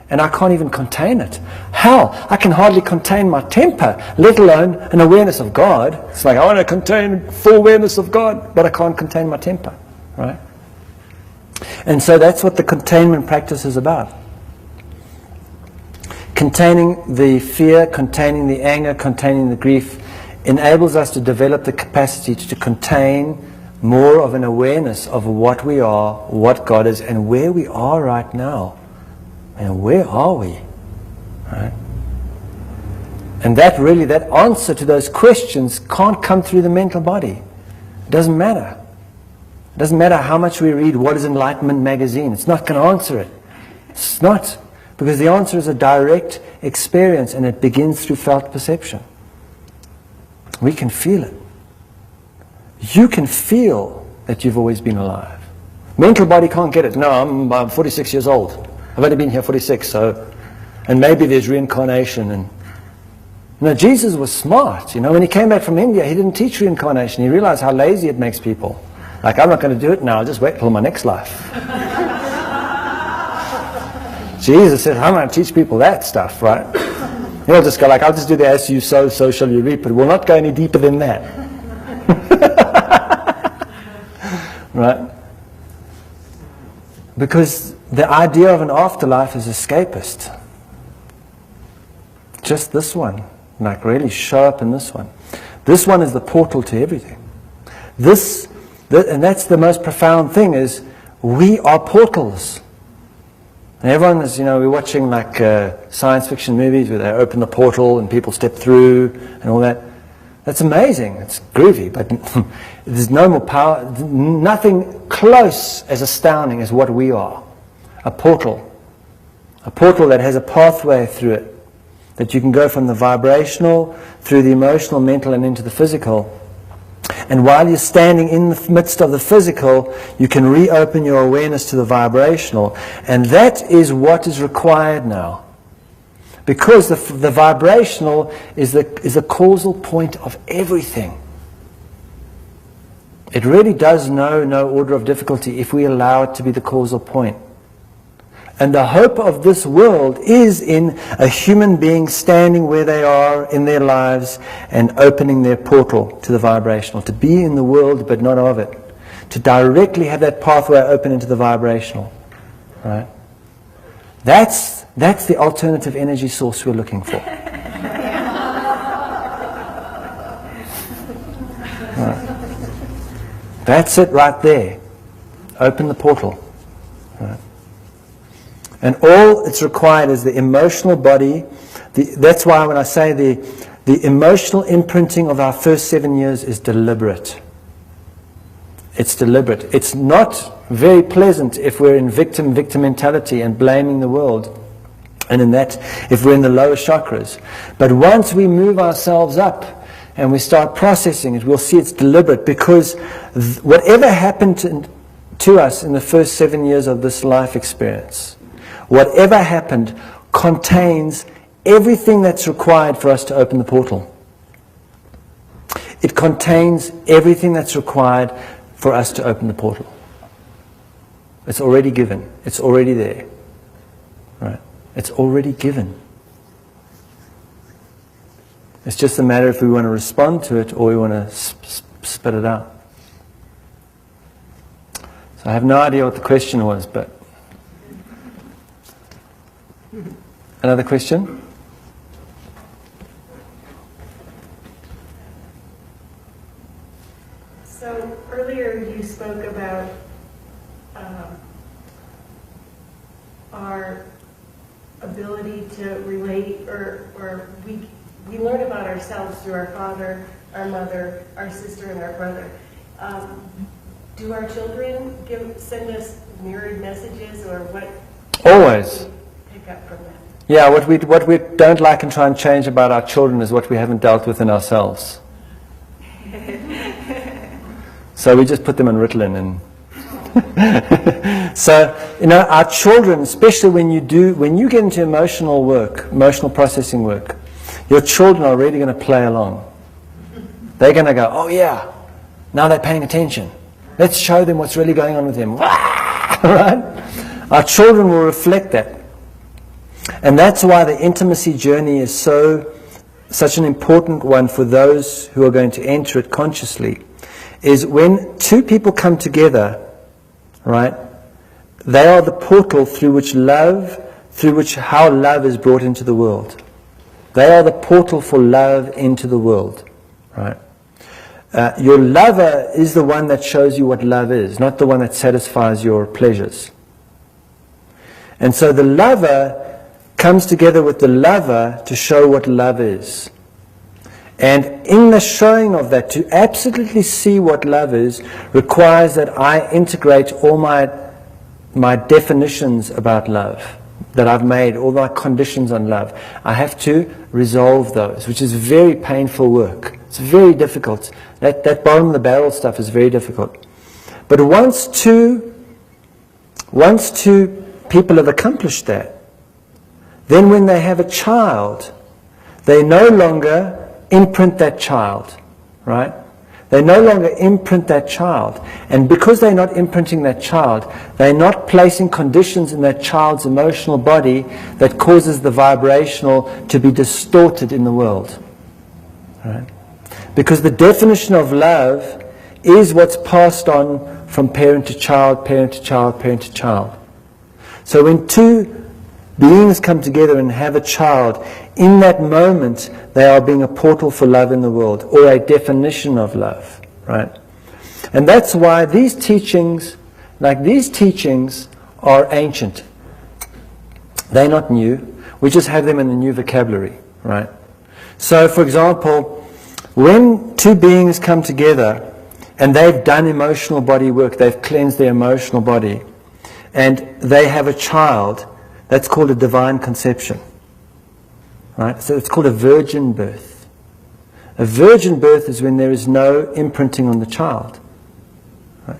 and I can't even contain it. Hell, I can hardly contain my temper, let alone an awareness of God. It's like, I want to contain full awareness of God, but I can't contain my temper. Right? And so that's what the containment practice is about. Containing the fear, containing the anger, containing the grief enables us to develop the capacity to contain more of an awareness of what we are, what God is, and where we are right now. And where are we? Right? And that answer to those questions can't come through the mental body. It doesn't matter. It doesn't matter how much we read What is Enlightenment magazine. It's not going to answer it. It's not. Because the answer is a direct experience and it begins through felt perception. We can feel it. You can feel that you've always been alive. Mental body can't get it. No, I'm 46 years old. I've only been here 46, so, and maybe there's reincarnation. And no, Jesus was smart. You know, when he came back from India, he didn't teach reincarnation. He realized how lazy it makes people. Like, I'm not going to do it now. I'll just wait till my next life. Jesus said, I'm going to teach people that stuff, right? He'll just go like, I'll just do the as you sow, so shall you reap. But we'll not go any deeper than that. Right? Because the idea of an afterlife is escapist. Just this one. Like really show up in this one. This one is the portal to everything. And that's the most profound thing is we are portals. And everyone is, we're watching like science fiction movies where they open the portal and people step through and all that. That's amazing. It's groovy, but there's no more power, nothing close as astounding as what we are. A portal. A portal that has a pathway through it. That you can go from the vibrational through the emotional, mental, and into the physical. And while you're standing in the midst of the physical, you can reopen your awareness to the vibrational. And that is what is required now. Because the vibrational is the causal point of everything. It really does know no order of difficulty if we allow it to be the causal point. And the hope of this world is in a human being standing where they are in their lives and opening their portal to the vibrational. To be in the world but not of it. To directly have that pathway open into the vibrational. Right? That's the alternative energy source we're looking for. Right. That's it right there. Open the portal. Right. And all it's required is the emotional body. That's why when I say the emotional imprinting of our first 7 years is deliberate. It's deliberate. It's not very pleasant if we're in victim mentality and blaming the world. And in that, if we're in the lower chakras. But once we move ourselves up and we start processing it, we'll see it's deliberate because whatever happened to us in the first 7 years of this life experience, whatever happened contains everything that's required for us to open the portal. It contains everything that's required for us to open the portal. It's already given. It's already there. Right? It's already given. It's just a matter if we want to respond to it or we want to spit it out. So I have no idea what the question was, but... Another question? So earlier you spoke about our ability to relate, or we learn about ourselves through our father, our mother, our sister, and our brother. Do our children send us mirrored messages, or what? Always. Do we pick up from that? Yeah, what we don't like and try and change about our children is what we haven't dealt with in ourselves. So we just put them on Ritalin and so, our children, especially when you get into emotional work, emotional processing work, your children are really going to play along. They're going to go, oh yeah, now they're paying attention. Let's show them what's really going on with them. Right? Our children will reflect that. And that's why the intimacy journey is such an important one for those who are going to enter it consciously, is when two people come together, right, they are the portal through which how love is brought into the world. They are the portal for love into the world, right? Your lover is the one that shows you what love is, not the one that satisfies your pleasures. And so the lover comes together with the lover to show what love is. And in the showing of that, to absolutely see what love is, requires that I integrate all my definitions about love that I've made, all my conditions on love. I have to resolve those, which is very painful work. It's very difficult. That bottom of the barrel stuff is very difficult. But once two people have accomplished that, then when they have a child, they no longer imprint that child, right? They no longer imprint that child. And because they're not imprinting that child, they're not placing conditions in that child's emotional body that causes the vibrational to be distorted in the world. Right? Because the definition of love is what's passed on from parent to child, parent to child, parent to child. So when two beings come together and have a child, in that moment they are being a portal for love in the world, or a definition of love, right? And that's why these teachings are ancient. They're not new. We just have them in the new vocabulary, right? So for example, when two beings come together and they've done emotional body work, they've cleansed their emotional body, and they have a child, that's called a divine conception. Right? So it's called a virgin birth. A virgin birth is when there is no imprinting on the child. Right?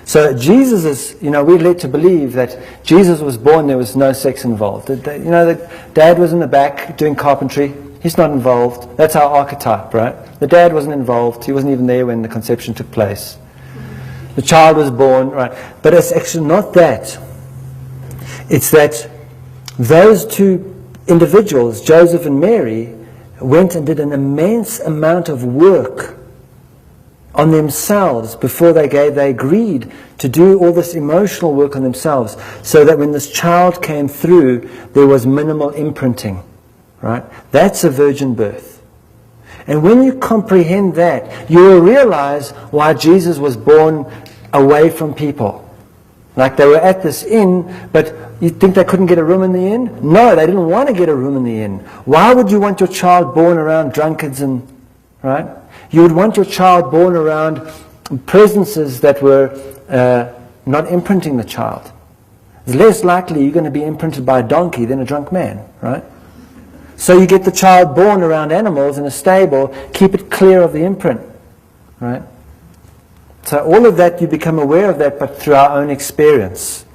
So Jesus is, we're led to believe that Jesus was born, there was no sex involved. The dad was in the back doing carpentry. He's not involved. That's our archetype, right? The dad wasn't involved. He wasn't even there when the conception took place. The child was born, right? But it's actually not that. It's that those two individuals, Joseph and Mary, went and did an immense amount of work on themselves before they agreed to do all this emotional work on themselves, so that when this child came through, there was minimal imprinting. Right? That's a virgin birth. And when you comprehend that, you will realize why Jesus was born away from people. Like they were at this inn, but you think they couldn't get a room in the inn? No, they didn't want to get a room in the inn. Why would you want your child born around drunkards right? You would want your child born around presences that were not imprinting the child. It's less likely you're going to be imprinted by a donkey than a drunk man, right? So you get the child born around animals in a stable, keep it clear of the imprint, right? So all of that, you become aware of that, but through our own experience.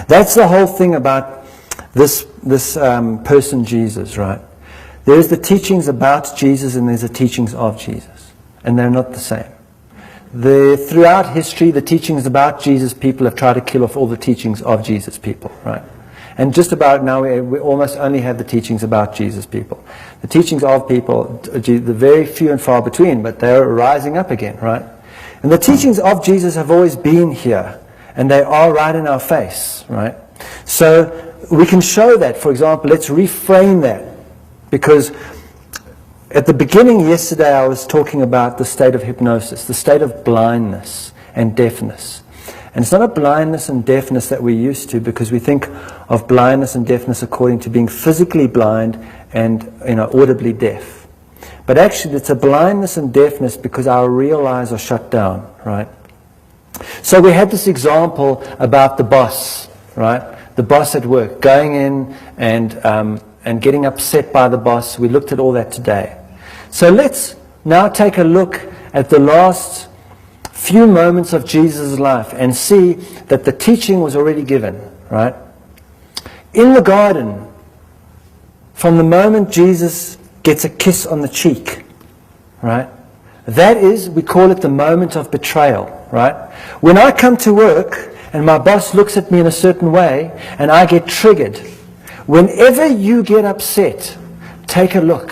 That's the whole thing about this person Jesus, right? There's the teachings about Jesus and there's the teachings of Jesus. And they're not the same. Throughout history, the teachings about Jesus people have tried to kill off all the teachings of Jesus people, right? And just about now, we almost only have the teachings about Jesus people. The teachings of people, they're very few and far between, but they're rising up again, right? And the teachings of Jesus have always been here, and they are right in our face, right? So we can show that. For example, let's reframe that, because at the beginning yesterday I was talking about the state of hypnosis, the state of blindness and deafness. And it's not a blindness and deafness that we're used to, because we think of blindness and deafness according to being physically blind and audibly deaf. But actually it's a blindness and deafness because our real eyes are shut down, right? So we had this example about the boss, right? The boss at work, going in and getting upset by the boss. We looked at all that today. So let's now take a look at the last few moments of Jesus' life and see that the teaching was already given, right? In the garden, from the moment Jesus gets a kiss on the cheek, right? That is, we call it the moment of betrayal, right? When I come to work and my boss looks at me in a certain way and I get triggered, whenever you get upset, take a look.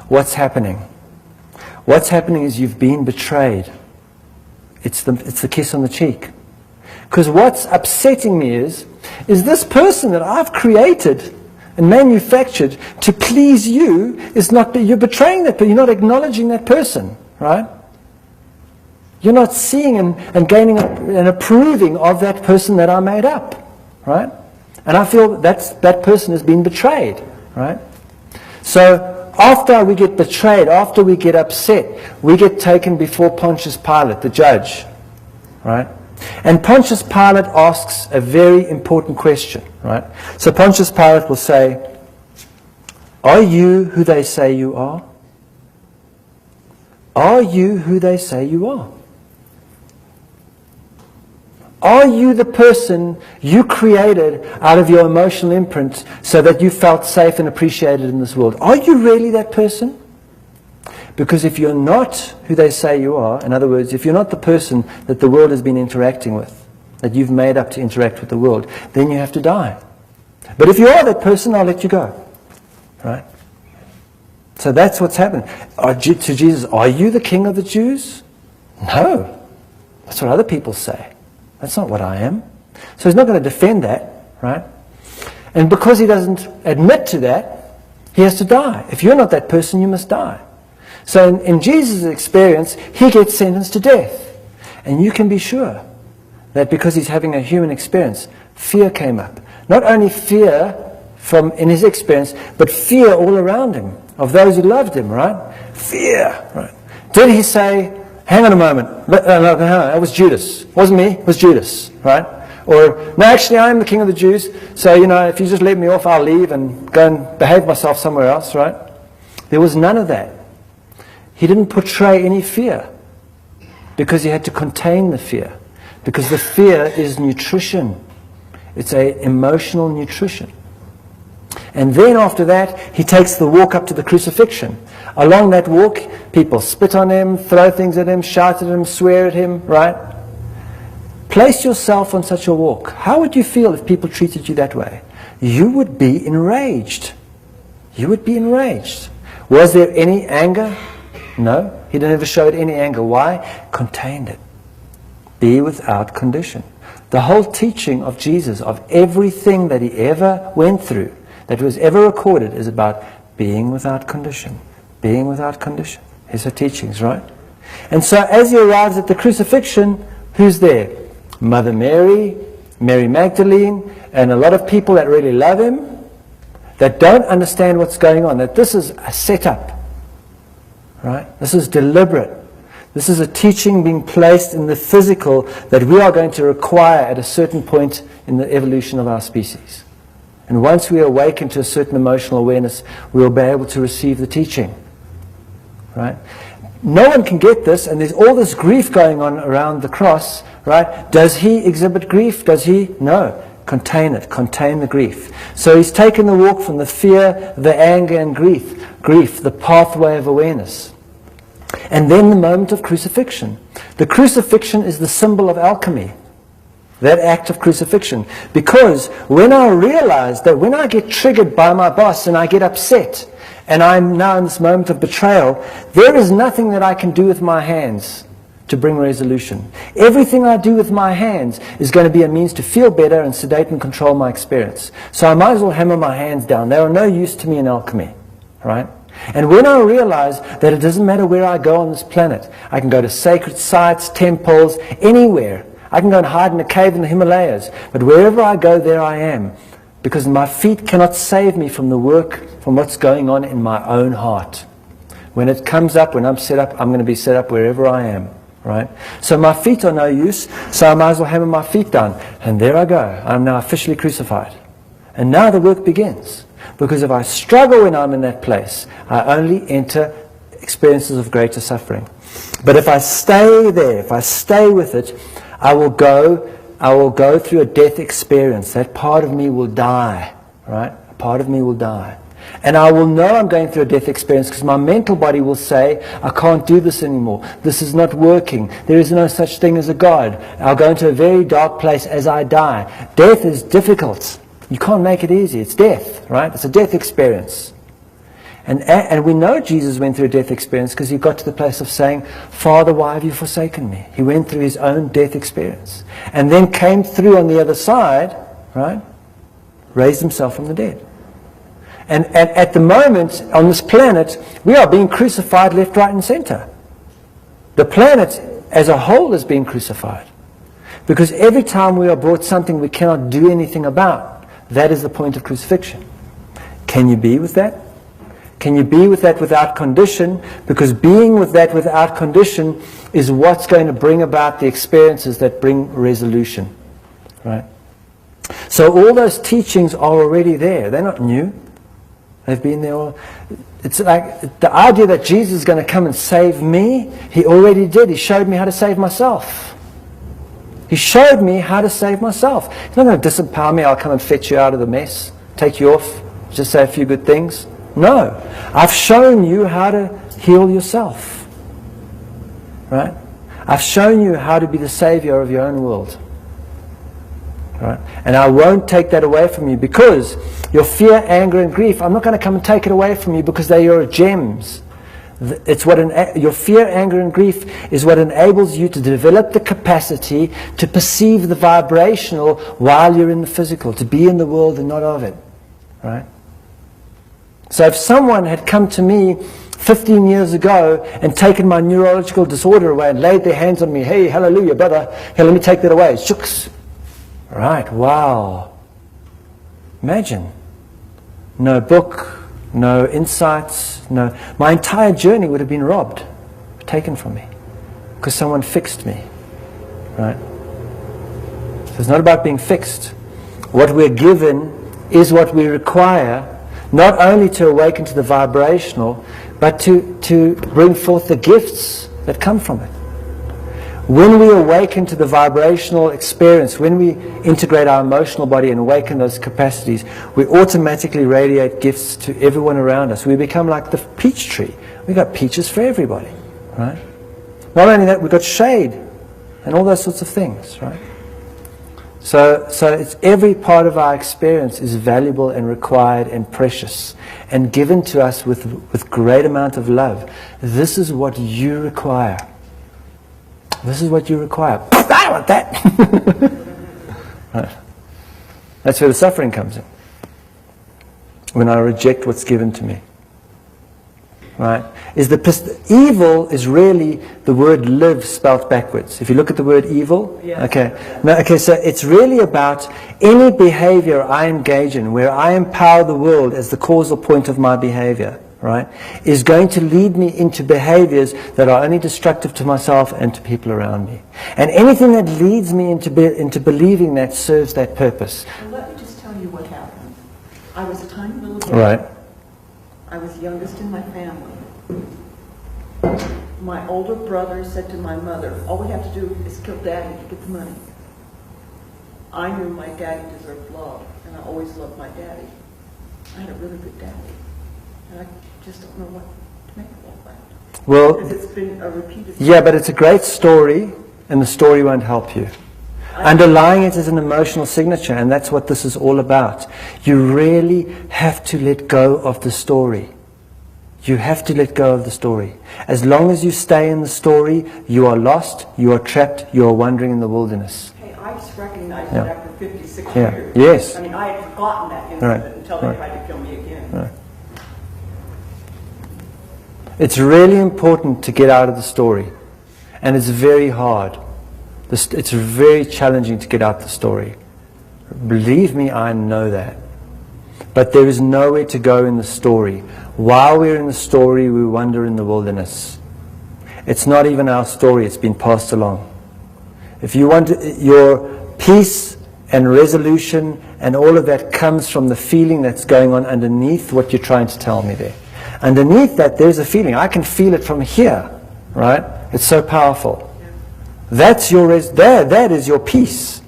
What's happening? What's happening is you've been betrayed. It's the kiss on the cheek. Because what's upsetting me is this person that I've created and manufactured to please you is not, you're betraying that, but you're not acknowledging that person, right? You're not seeing and gaining and approving of that person that I made up, right? And I feel that person has been betrayed, right? So after we get betrayed, after we get upset, we get taken before Pontius Pilate, the judge, right? And Pontius Pilate asks a very important question, right? So Pontius Pilate will say, "Are you who they say you are? Are you who they say you are? Are you the person you created out of your emotional imprint so that you felt safe and appreciated in this world? Are you really that person? Because if you're not who they say you are, in other words, if you're not the person that the world has been interacting with, that you've made up to interact with the world, then you have to die. But if you are that person, I'll let you go." Right? So that's what's happened. To Jesus, are you the king of the Jews? No. That's what other people say. That's not what I am. So he's not going to defend that, right? And because he doesn't admit to that, he has to die. If you're not that person, you must die. So in Jesus' experience, he gets sentenced to death. And you can be sure that because he's having a human experience, fear came up. Not only fear in his experience, but fear all around him, of those who loved him, right? Fear, right? Did he say, "Hang on a moment, no, that was Judas. It wasn't me, it was Judas," right? Or, "No, actually I am the king of the Jews, so if you just let me off, I'll leave and go and behave myself somewhere else," right? There was none of that. He didn't portray any fear because he had to contain the fear, because the fear is nutrition. It's an emotional nutrition. And then after that, he takes the walk up to the crucifixion. Along that walk, people spit on him, throw things at him, shout at him, swear at him, right? Place yourself on such a walk. How would you feel if people treated you that way? You would be enraged. You would be enraged. Was there any anger? No, he never showed any anger. Why? Contained it. Be without condition. The whole teaching of Jesus, of everything that he ever went through, that was ever recorded, is about being without condition. Being without condition. Here's the teachings, right? And so as he arrives at the crucifixion, who's there? Mother Mary, Mary Magdalene, and a lot of people that really love him, that don't understand what's going on, that this is a setup. Right? This is deliberate. This is a teaching being placed in the physical that we are going to require at a certain point in the evolution of our species. And once we awaken to a certain emotional awareness, we will be able to receive the teaching. Right? no one can get this, and there's all this grief going on around the cross, right? Does he exhibit grief? Does he? No. Contain it. Contain the grief. So he's taken the walk from the fear, the anger, and grief, the pathway of awareness. And then the moment of crucifixion. The crucifixion is the symbol of alchemy. That act of crucifixion. Because when I realize that when I get triggered by my boss and I get upset, and I'm now in this moment of betrayal, there is nothing that I can do with my hands to bring resolution. Everything I do with my hands is going to be a means to feel better and sedate and control my experience. So I might as well hammer my hands down. They are no use to me in alchemy, right? And when I realize that it doesn't matter where I go on this planet, I can go to sacred sites, temples, anywhere. I can go and hide in a cave in the Himalayas. But wherever I go, there I am. Because my feet cannot save me from the work, from what's going on in my own heart. When it comes up, when I'm set up, I'm going to be set up wherever I am. Right? So my feet are no use, so I might as well hammer my feet down. And there I go. I'm now officially crucified. And now the work begins. Because if I struggle when I'm in that place, I only enter experiences of greater suffering. But if I stay there, if I stay with it, I will go through a death experience. That part of me will die, right? A part of me will die. And I will know I'm going through a death experience because my mental body will say, I can't do this anymore. This is not working. There is no such thing as a God. I'll go into a very dark place as I die. Death is difficult. You can't make it easy. It's death, right? It's a death experience. And we know Jesus went through a death experience because he got to the place of saying, Father, why have you forsaken me? He went through his own death experience. And then came through on the other side, right? Raised himself from the dead. And at the moment, on this planet, we are being crucified left, right, and center. The planet as a whole is being crucified. Because every time we are brought something we cannot do anything about, that is the point of crucifixion. Can you be with that? Can you be with that without condition? Because being with that without condition is what's going to bring about the experiences that bring resolution. Right? So all those teachings are already there. They're not new. They've been there all. It's like the idea that Jesus is going to come and save me, he already did. He showed me how to save myself. He showed me how to save myself. He's not going to disempower me. I'll come and fetch you out of the mess, take you off, just say a few good things. No. I've shown you how to heal yourself. Right? I've shown you how to be the savior of your own world. Right? And I won't take that away from you because your fear, anger, and grief, I'm not going to come and take it away from you because they are your gems. It's what your fear, anger, and grief is what enables you to develop the capacity to perceive the vibrational while you're in the physical, to be in the world and not of it. Right? So if someone had come to me 15 years ago and taken my neurological disorder away and laid their hands on me, hey, hallelujah, brother, here, let me take that away. Shooks. Right, wow. Imagine. No book, no insights, no. My entire journey would have been robbed, taken from me, because someone fixed me. Right? So it's not about being fixed. What we're given is what we require, not only to awaken to the vibrational, but to bring forth the gifts that come from it. When we awaken to the vibrational experience, when we integrate our emotional body and awaken those capacities, we automatically radiate gifts to everyone around us. We become like the peach tree. We've got peaches for everybody, right? Not only that, we've got shade and all those sorts of things, right? So it's every part of our experience is valuable and required and precious and given to us with great amount of love. This is what you require. This is what you require. I want that. Right. That's where the suffering comes in. When I reject what's given to me. Right? Evil is really the word live spelt backwards. If you look at the word evil, yeah. Okay, so it's really about any behavior I engage in where I empower the world as the causal point of my behavior, right, is going to lead me into behaviors that are only destructive to myself and to people around me. And anything that leads me into believing that serves that purpose. Well, let me just tell you what happened. I was a tiny little girl. Right. I was youngest in my family. my older brother said to my mother, all we have to do is kill Daddy to get the money. I knew my daddy deserved love, and I always loved my daddy. I had a really good daddy, and I just don't know what to make of all that. Well, Because it's been a repeated... yeah, but it's a great story, and the story won't help you. Underlying it is an emotional signature, and that's what this is all about. You really have to let go of the story. You have to let go of the story. As long as you stay in the story, you are lost, you are trapped, you are wandering in the wilderness. Hey, I just recognized Yeah. that after 56 Yeah. years. Yes. I mean, I had forgotten that incident Right. until they Right. tried to kill me again. Right. It's really important to get out of the story. And it's very hard. It's very challenging to get out the story. Believe me, I know that. But there is nowhere to go in the story. While we're in the story, we wander in the wilderness. It's not even our story, it's been passed along. If you want your peace and resolution and all of that comes from the feeling that's going on underneath what you're trying to tell me there. Underneath that, there's a feeling. I can feel it from here, right? It's so powerful. That's your that is your peace,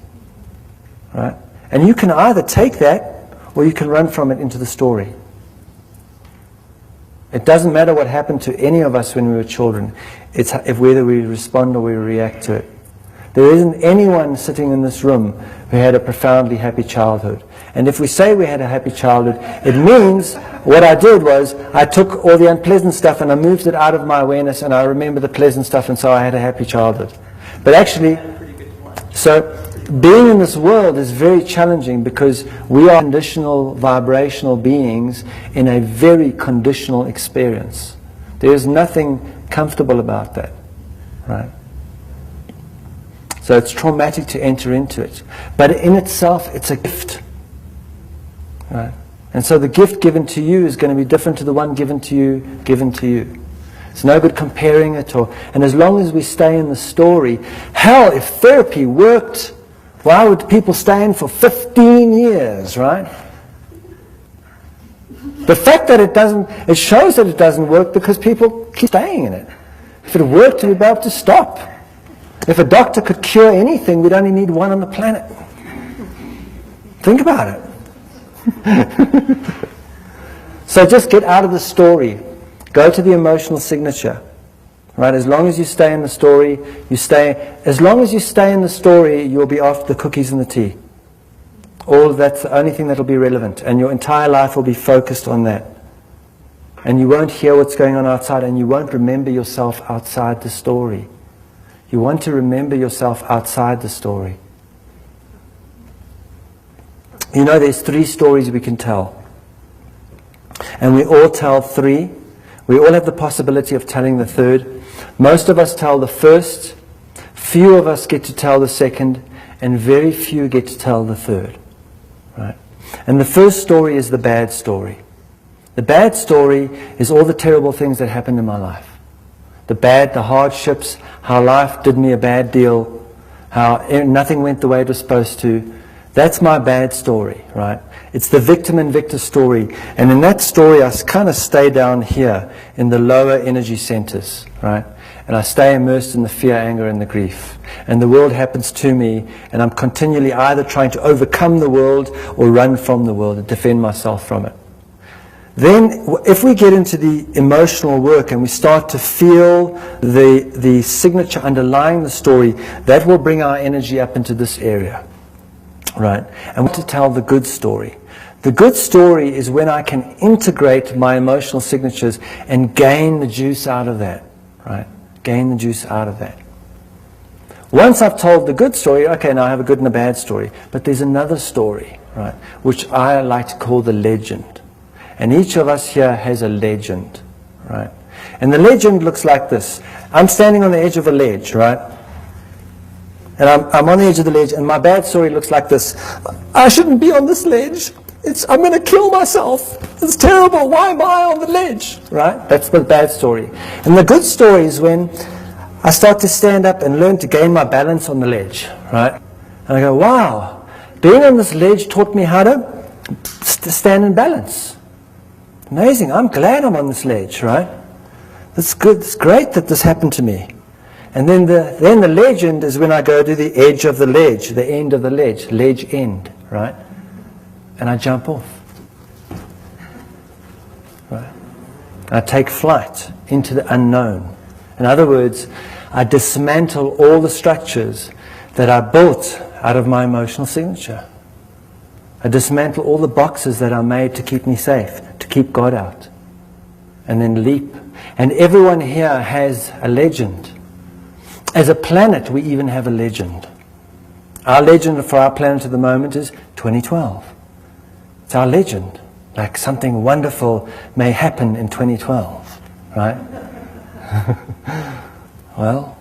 right? And you can either take that or you can run from it into the story. It doesn't matter what happened to any of us when we were children. It's whether we respond or we react to it. There isn't anyone sitting in this room who had a profoundly happy childhood. And if we say we had a happy childhood, it means what I did was I took all the unpleasant stuff and I moved it out of my awareness and I remember the pleasant stuff, and so I had a happy childhood. But actually, so being in this world is very challenging because we are conditional vibrational beings in a very conditional experience. There is nothing comfortable about that, right? So it's traumatic to enter into it. But in itself, it's a gift, right? And so the gift given to you is going to be different to the one given to you. It's no good comparing it, and as long as we stay in the story, hell, if therapy worked, why would people stay in for 15 years, right? The fact that it doesn't, it shows that it doesn't work because people keep staying in it. If it worked, we'd be able to stop. If a doctor could cure anything, we'd only need one on the planet. Think about it. So just get out of the story. Go to the emotional signature. Right? As long as you stay in the story, as long as you stay in the story, you'll be off the cookies and the tea. All of that's the only thing that will be relevant. And your entire life will be focused on that. And you won't hear what's going on outside, and you won't remember yourself outside the story. You want to remember yourself outside the story. You know, there's 3 stories we can tell. And we all tell 3. We all have the possibility of telling the 3rd. Most of us tell the first. Few of us get to tell the second. And very few get to tell the 3rd. Right? And the first story is the bad story. The bad story is all the terrible things that happened in my life. The hardships, how life did me a bad deal, how nothing went the way it was supposed to. That's my bad story, right? It's the victim and victor story. And in that story, I kind of stay down here in the lower energy centers, right? And I stay immersed in the fear, anger, and the grief. And the world happens to me, and I'm continually either trying to overcome the world or run from the world and defend myself from it. Then, if we get into the emotional work and we start to feel the signature underlying the story, that will bring our energy up into this area, right? And we want to tell the good story. The good story is when I can integrate my emotional signatures and gain the juice out of that, right? Gain the juice out of that. Once I've told the good story, okay, now I have a good and a bad story. But there's another story, right, which I like to call the legend. And each of us here has a legend, right? And the legend looks like this. I'm standing on the edge of a ledge, right? And I'm on the edge of the ledge, and my bad story looks like this. I shouldn't be on this ledge. I'm going to kill myself. It's terrible. Why am I on the ledge? Right? That's the bad story. And the good story is when I start to stand up and learn to gain my balance on the ledge, right? And I go, wow, being on this ledge taught me how to stand in balance. Amazing. I'm glad I'm on this ledge, right? That's good, it's great that this happened to me. And then the legend is when I go to the edge of the ledge, the end of the ledge end, right? And I jump off. Right? I take flight into the unknown. In other words, I dismantle all the structures that are built out of my emotional signature. I dismantle all the boxes that are made to keep me safe, to keep God out. And then leap. And everyone here has a legend. As a planet, we even have a legend. Our legend for our planet at the moment is 2012. It's our legend. Like something wonderful may happen in 2012, right? Well,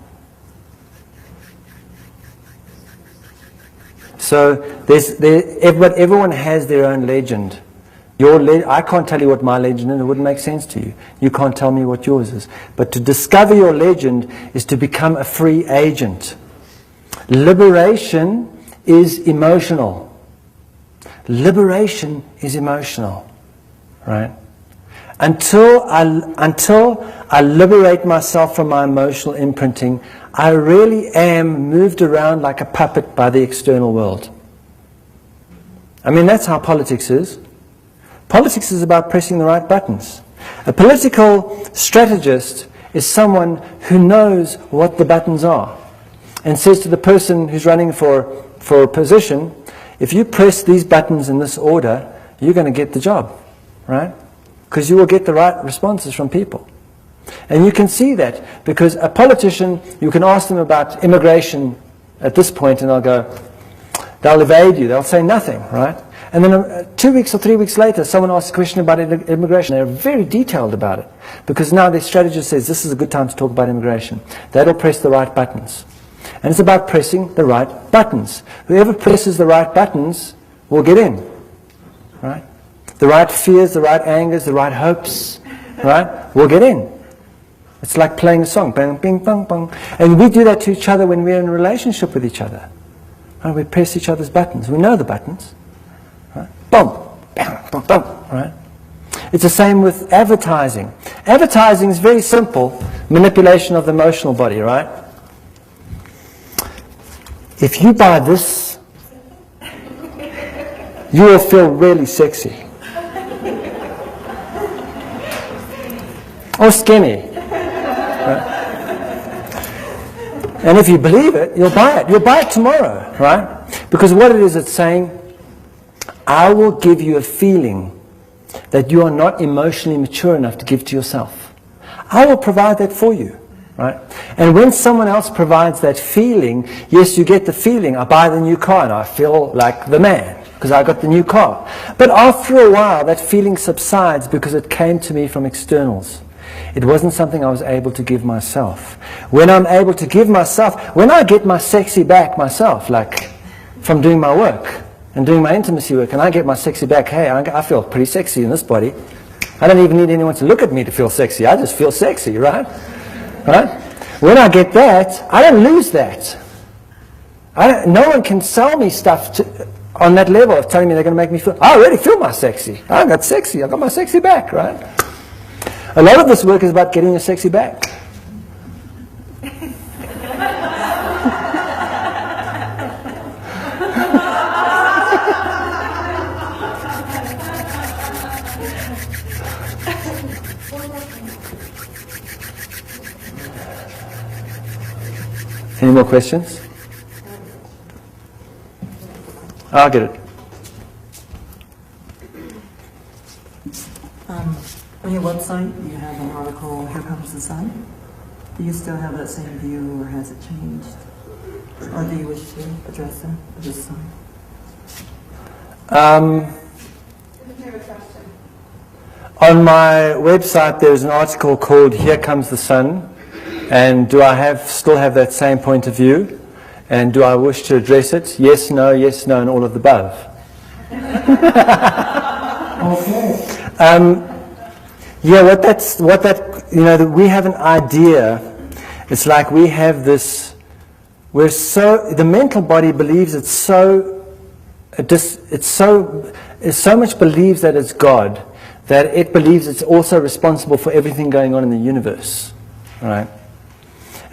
so everyone has their own legend. I can't tell you what my legend is, it wouldn't make sense to you. You can't tell me what yours is. But to discover your legend is to become a free agent. Liberation is emotional. Liberation is emotional, right? Until I liberate myself from my emotional imprinting, I really am moved around like a puppet by the external world. I mean, that's how politics is. Politics is about pressing the right buttons. A political strategist is someone who knows what the buttons are and says to the person who's running for a position, if you press these buttons in this order, you're going to get the job, right? Because you will get the right responses from people. And you can see that because a politician, you can ask them about immigration at this point and they'll evade you, they'll say nothing, right? And then 2 weeks or 3 weeks later, someone asks a question about immigration. They're very detailed about it because now their strategist says this is a good time to talk about immigration. That'll press the right buttons. And it's about pressing the right buttons. Whoever presses the right buttons will get in, right? The right fears, the right angers, the right hopes, right, will get in. It's like playing a song, bang, bing, bang, bang. And we do that to each other when we're in a relationship with each other. Right? We press each other's buttons. We know the buttons. Right? Boom, bam, boom, boom, right? It's the same with advertising. Advertising is very simple, manipulation of the emotional body, right? If you buy this, you will feel really sexy. Or skinny. Right? And if you believe it, you'll buy it. You'll buy it tomorrow, right? Because what it is, it's saying, I will give you a feeling that you are not emotionally mature enough to give to yourself. I will provide that for you, right? And when someone else provides that feeling, yes, you get the feeling, I buy the new car and I feel like the man because I got the new car. But after a while, that feeling subsides because it came to me from externals. It wasn't something I was able to give myself. When I'm able to give myself, when I get my sexy back myself, like from doing my work and doing my intimacy work, and I get my sexy back, hey, I feel pretty sexy in this body. I don't even need anyone to look at me to feel sexy. I just feel sexy, right? Right? When I get that, I don't lose that. No one can sell me stuff on that level of telling me they're going to make me feel, I already feel my sexy. I got sexy. I got my sexy back, right? A lot of this work is about getting your sexy back. Any more questions? I'll get it. On your website, you have an article, Here Comes the Sun. Do you still have that same view, or has it changed? Or do you wish to address that at this time? On my website, there's an article called Here Comes the Sun. And do I still have that same point of view? And do I wish to address it? Yes, no, and all of the above. Okay. Yeah, we have an idea. It's like we have this, the mental body believes it so much believes that it's God, that it believes it's also responsible for everything going on in the universe. Right?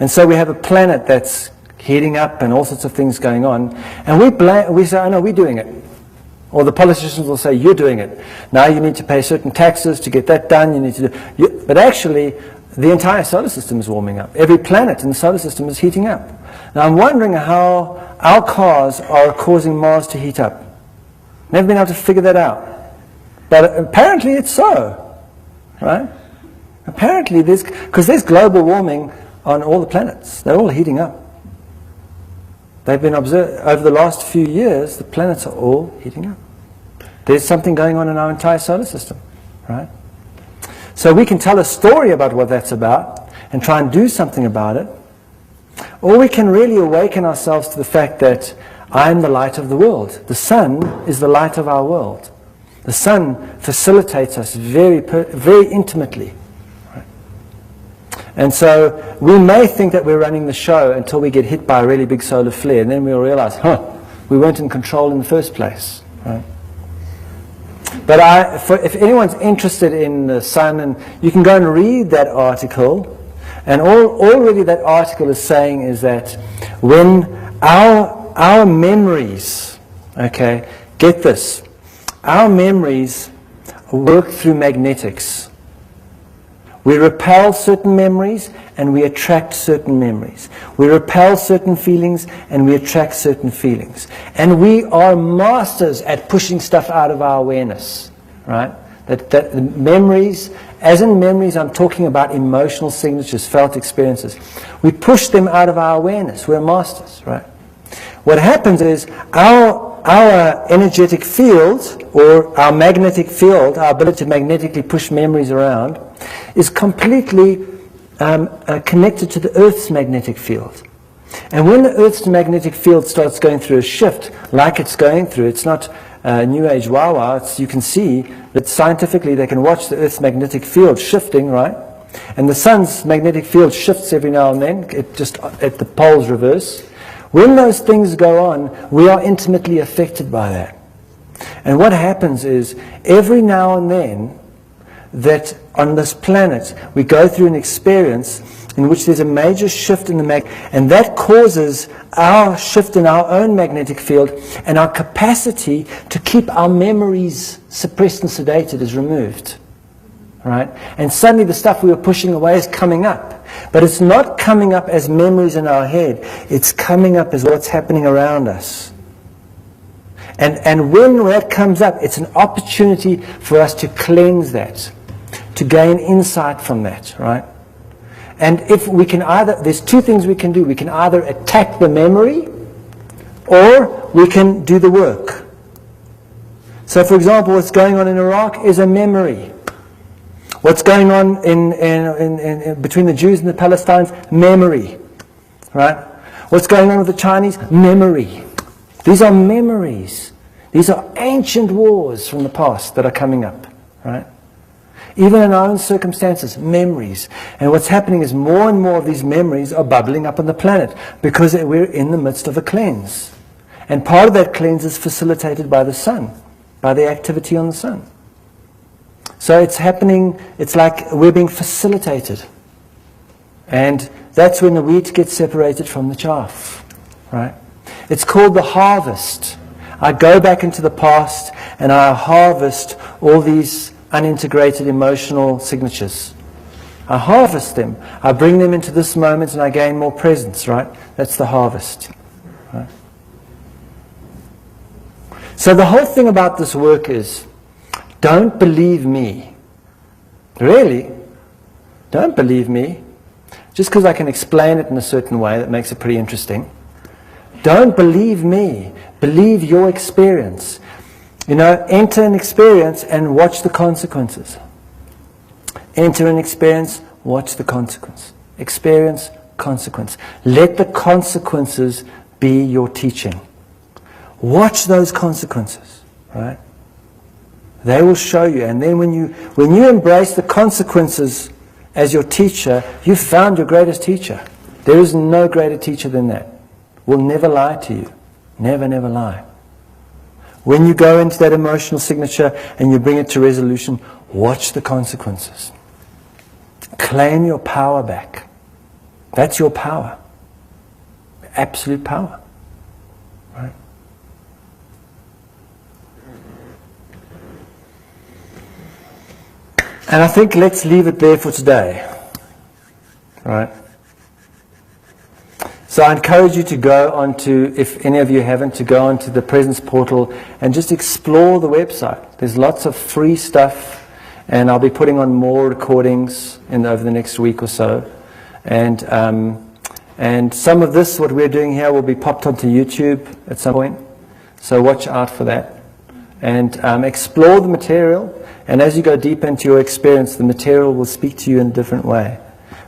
And so we have a planet that's heating up and all sorts of things going on, and we say, oh no, we're doing it. Or the politicians will say, you're doing it. Now you need to pay certain taxes to get that done. You need to do, but actually, the entire solar system is warming up. Every planet in the solar system is heating up. Now I'm wondering how our cars are causing Mars to heat up. Never been able to figure that out. But apparently it's so, right? Apparently because there's global warming on all the planets. They're all heating up. They've been observed over the last few years, the planets are all heating up. There's something going on in our entire solar system, right? So we can tell a story about what that's about and try and do something about it, or we can really awaken ourselves to the fact that I am the light of the world. The sun is the light of our world. The sun facilitates us very intimately. And so we may think that we're running the show until we get hit by a really big solar flare, and then we'll realize, we weren't in control in the first place. Right? But if anyone's interested in the sun, and you can go and read that article, and all really that article is saying is that when our memories, okay, get this, our memories work through magnetics. We repel certain memories and we attract certain memories. We repel certain feelings and we attract certain feelings. And we are masters at pushing stuff out of our awareness, right? That the memories, as in memories, I'm talking about emotional signatures, felt experiences. We push them out of our awareness. We're masters, right? What happens is our energetic field, or our magnetic field, our ability to magnetically push memories around, is completely connected to the Earth's magnetic field. And when the Earth's magnetic field starts going through a shift, like it's going through, it's not New Age wah-wah, you can see that scientifically they can watch the Earth's magnetic field shifting, right? And the sun's magnetic field shifts every now and then, it just at the poles reverse. When those things go on, we are intimately affected by that. And what happens is, every now and then, that on this planet, we go through an experience in which there's a major shift in the and that causes our shift in our own magnetic field, and our capacity to keep our memories suppressed and sedated is removed. Right? And suddenly the stuff we were pushing away is coming up. But it's not coming up as memories in our head. It's coming up as what's happening around us. And when that comes up, it's an opportunity for us to cleanse that, to gain insight from that, right? And if we can there's two things we can do. We can either attack the memory, or we can do the work. So for example, what's going on in Iraq is a memory. What's going on in between the Jews and the Palestinians? Memory. Right? What's going on with the Chinese? Memory. These are memories. These are ancient wars from the past that are coming up. Right? Even in our own circumstances, memories. And what's happening is more and more of these memories are bubbling up on the planet because we're in the midst of a cleanse. And part of that cleanse is facilitated by the sun, by the activity on the sun. So it's happening, it's like we're being facilitated. And that's when the wheat gets separated from the chaff. Right? It's called the harvest. I go back into the past and I harvest all these unintegrated emotional signatures. I harvest them. I bring them into this moment and I gain more presence, right? That's the harvest. Right? So the whole thing about this work is, don't believe me. Really, don't believe me. Just because I can explain it in a certain way that makes it pretty interesting. Don't believe me. Believe your experience. You know, enter an experience and watch the consequences. Enter an experience, watch the consequence. Experience, consequence. Let the consequences be your teaching. Watch those consequences, right? They will show you. And then when you embrace the consequences as your teacher, you've found your greatest teacher. There is no greater teacher than that. Will never lie to you. Never, never lie. When you go into that emotional signature and you bring it to resolution, watch the consequences. Claim your power back. That's your power. Absolute power. Right? And I think let's leave it there for today. Right? So I encourage you to go onto, if any of you haven't, to go onto the Presence portal and just explore the website. There's lots of free stuff, and I'll be putting on more recordings over the next week or so. And some of this, what we're doing here, will be popped onto YouTube at some point. So watch out for that. And explore the material. And as you go deeper into your experience, the material will speak to you in a different way.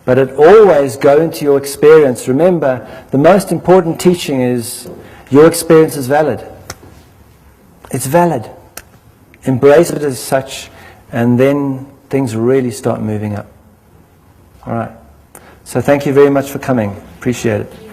But it always go into your experience. Remember, the most important teaching is your experience is valid. It's valid. Embrace it as such, and then things really start moving up. All right. So thank you very much for coming. Appreciate it.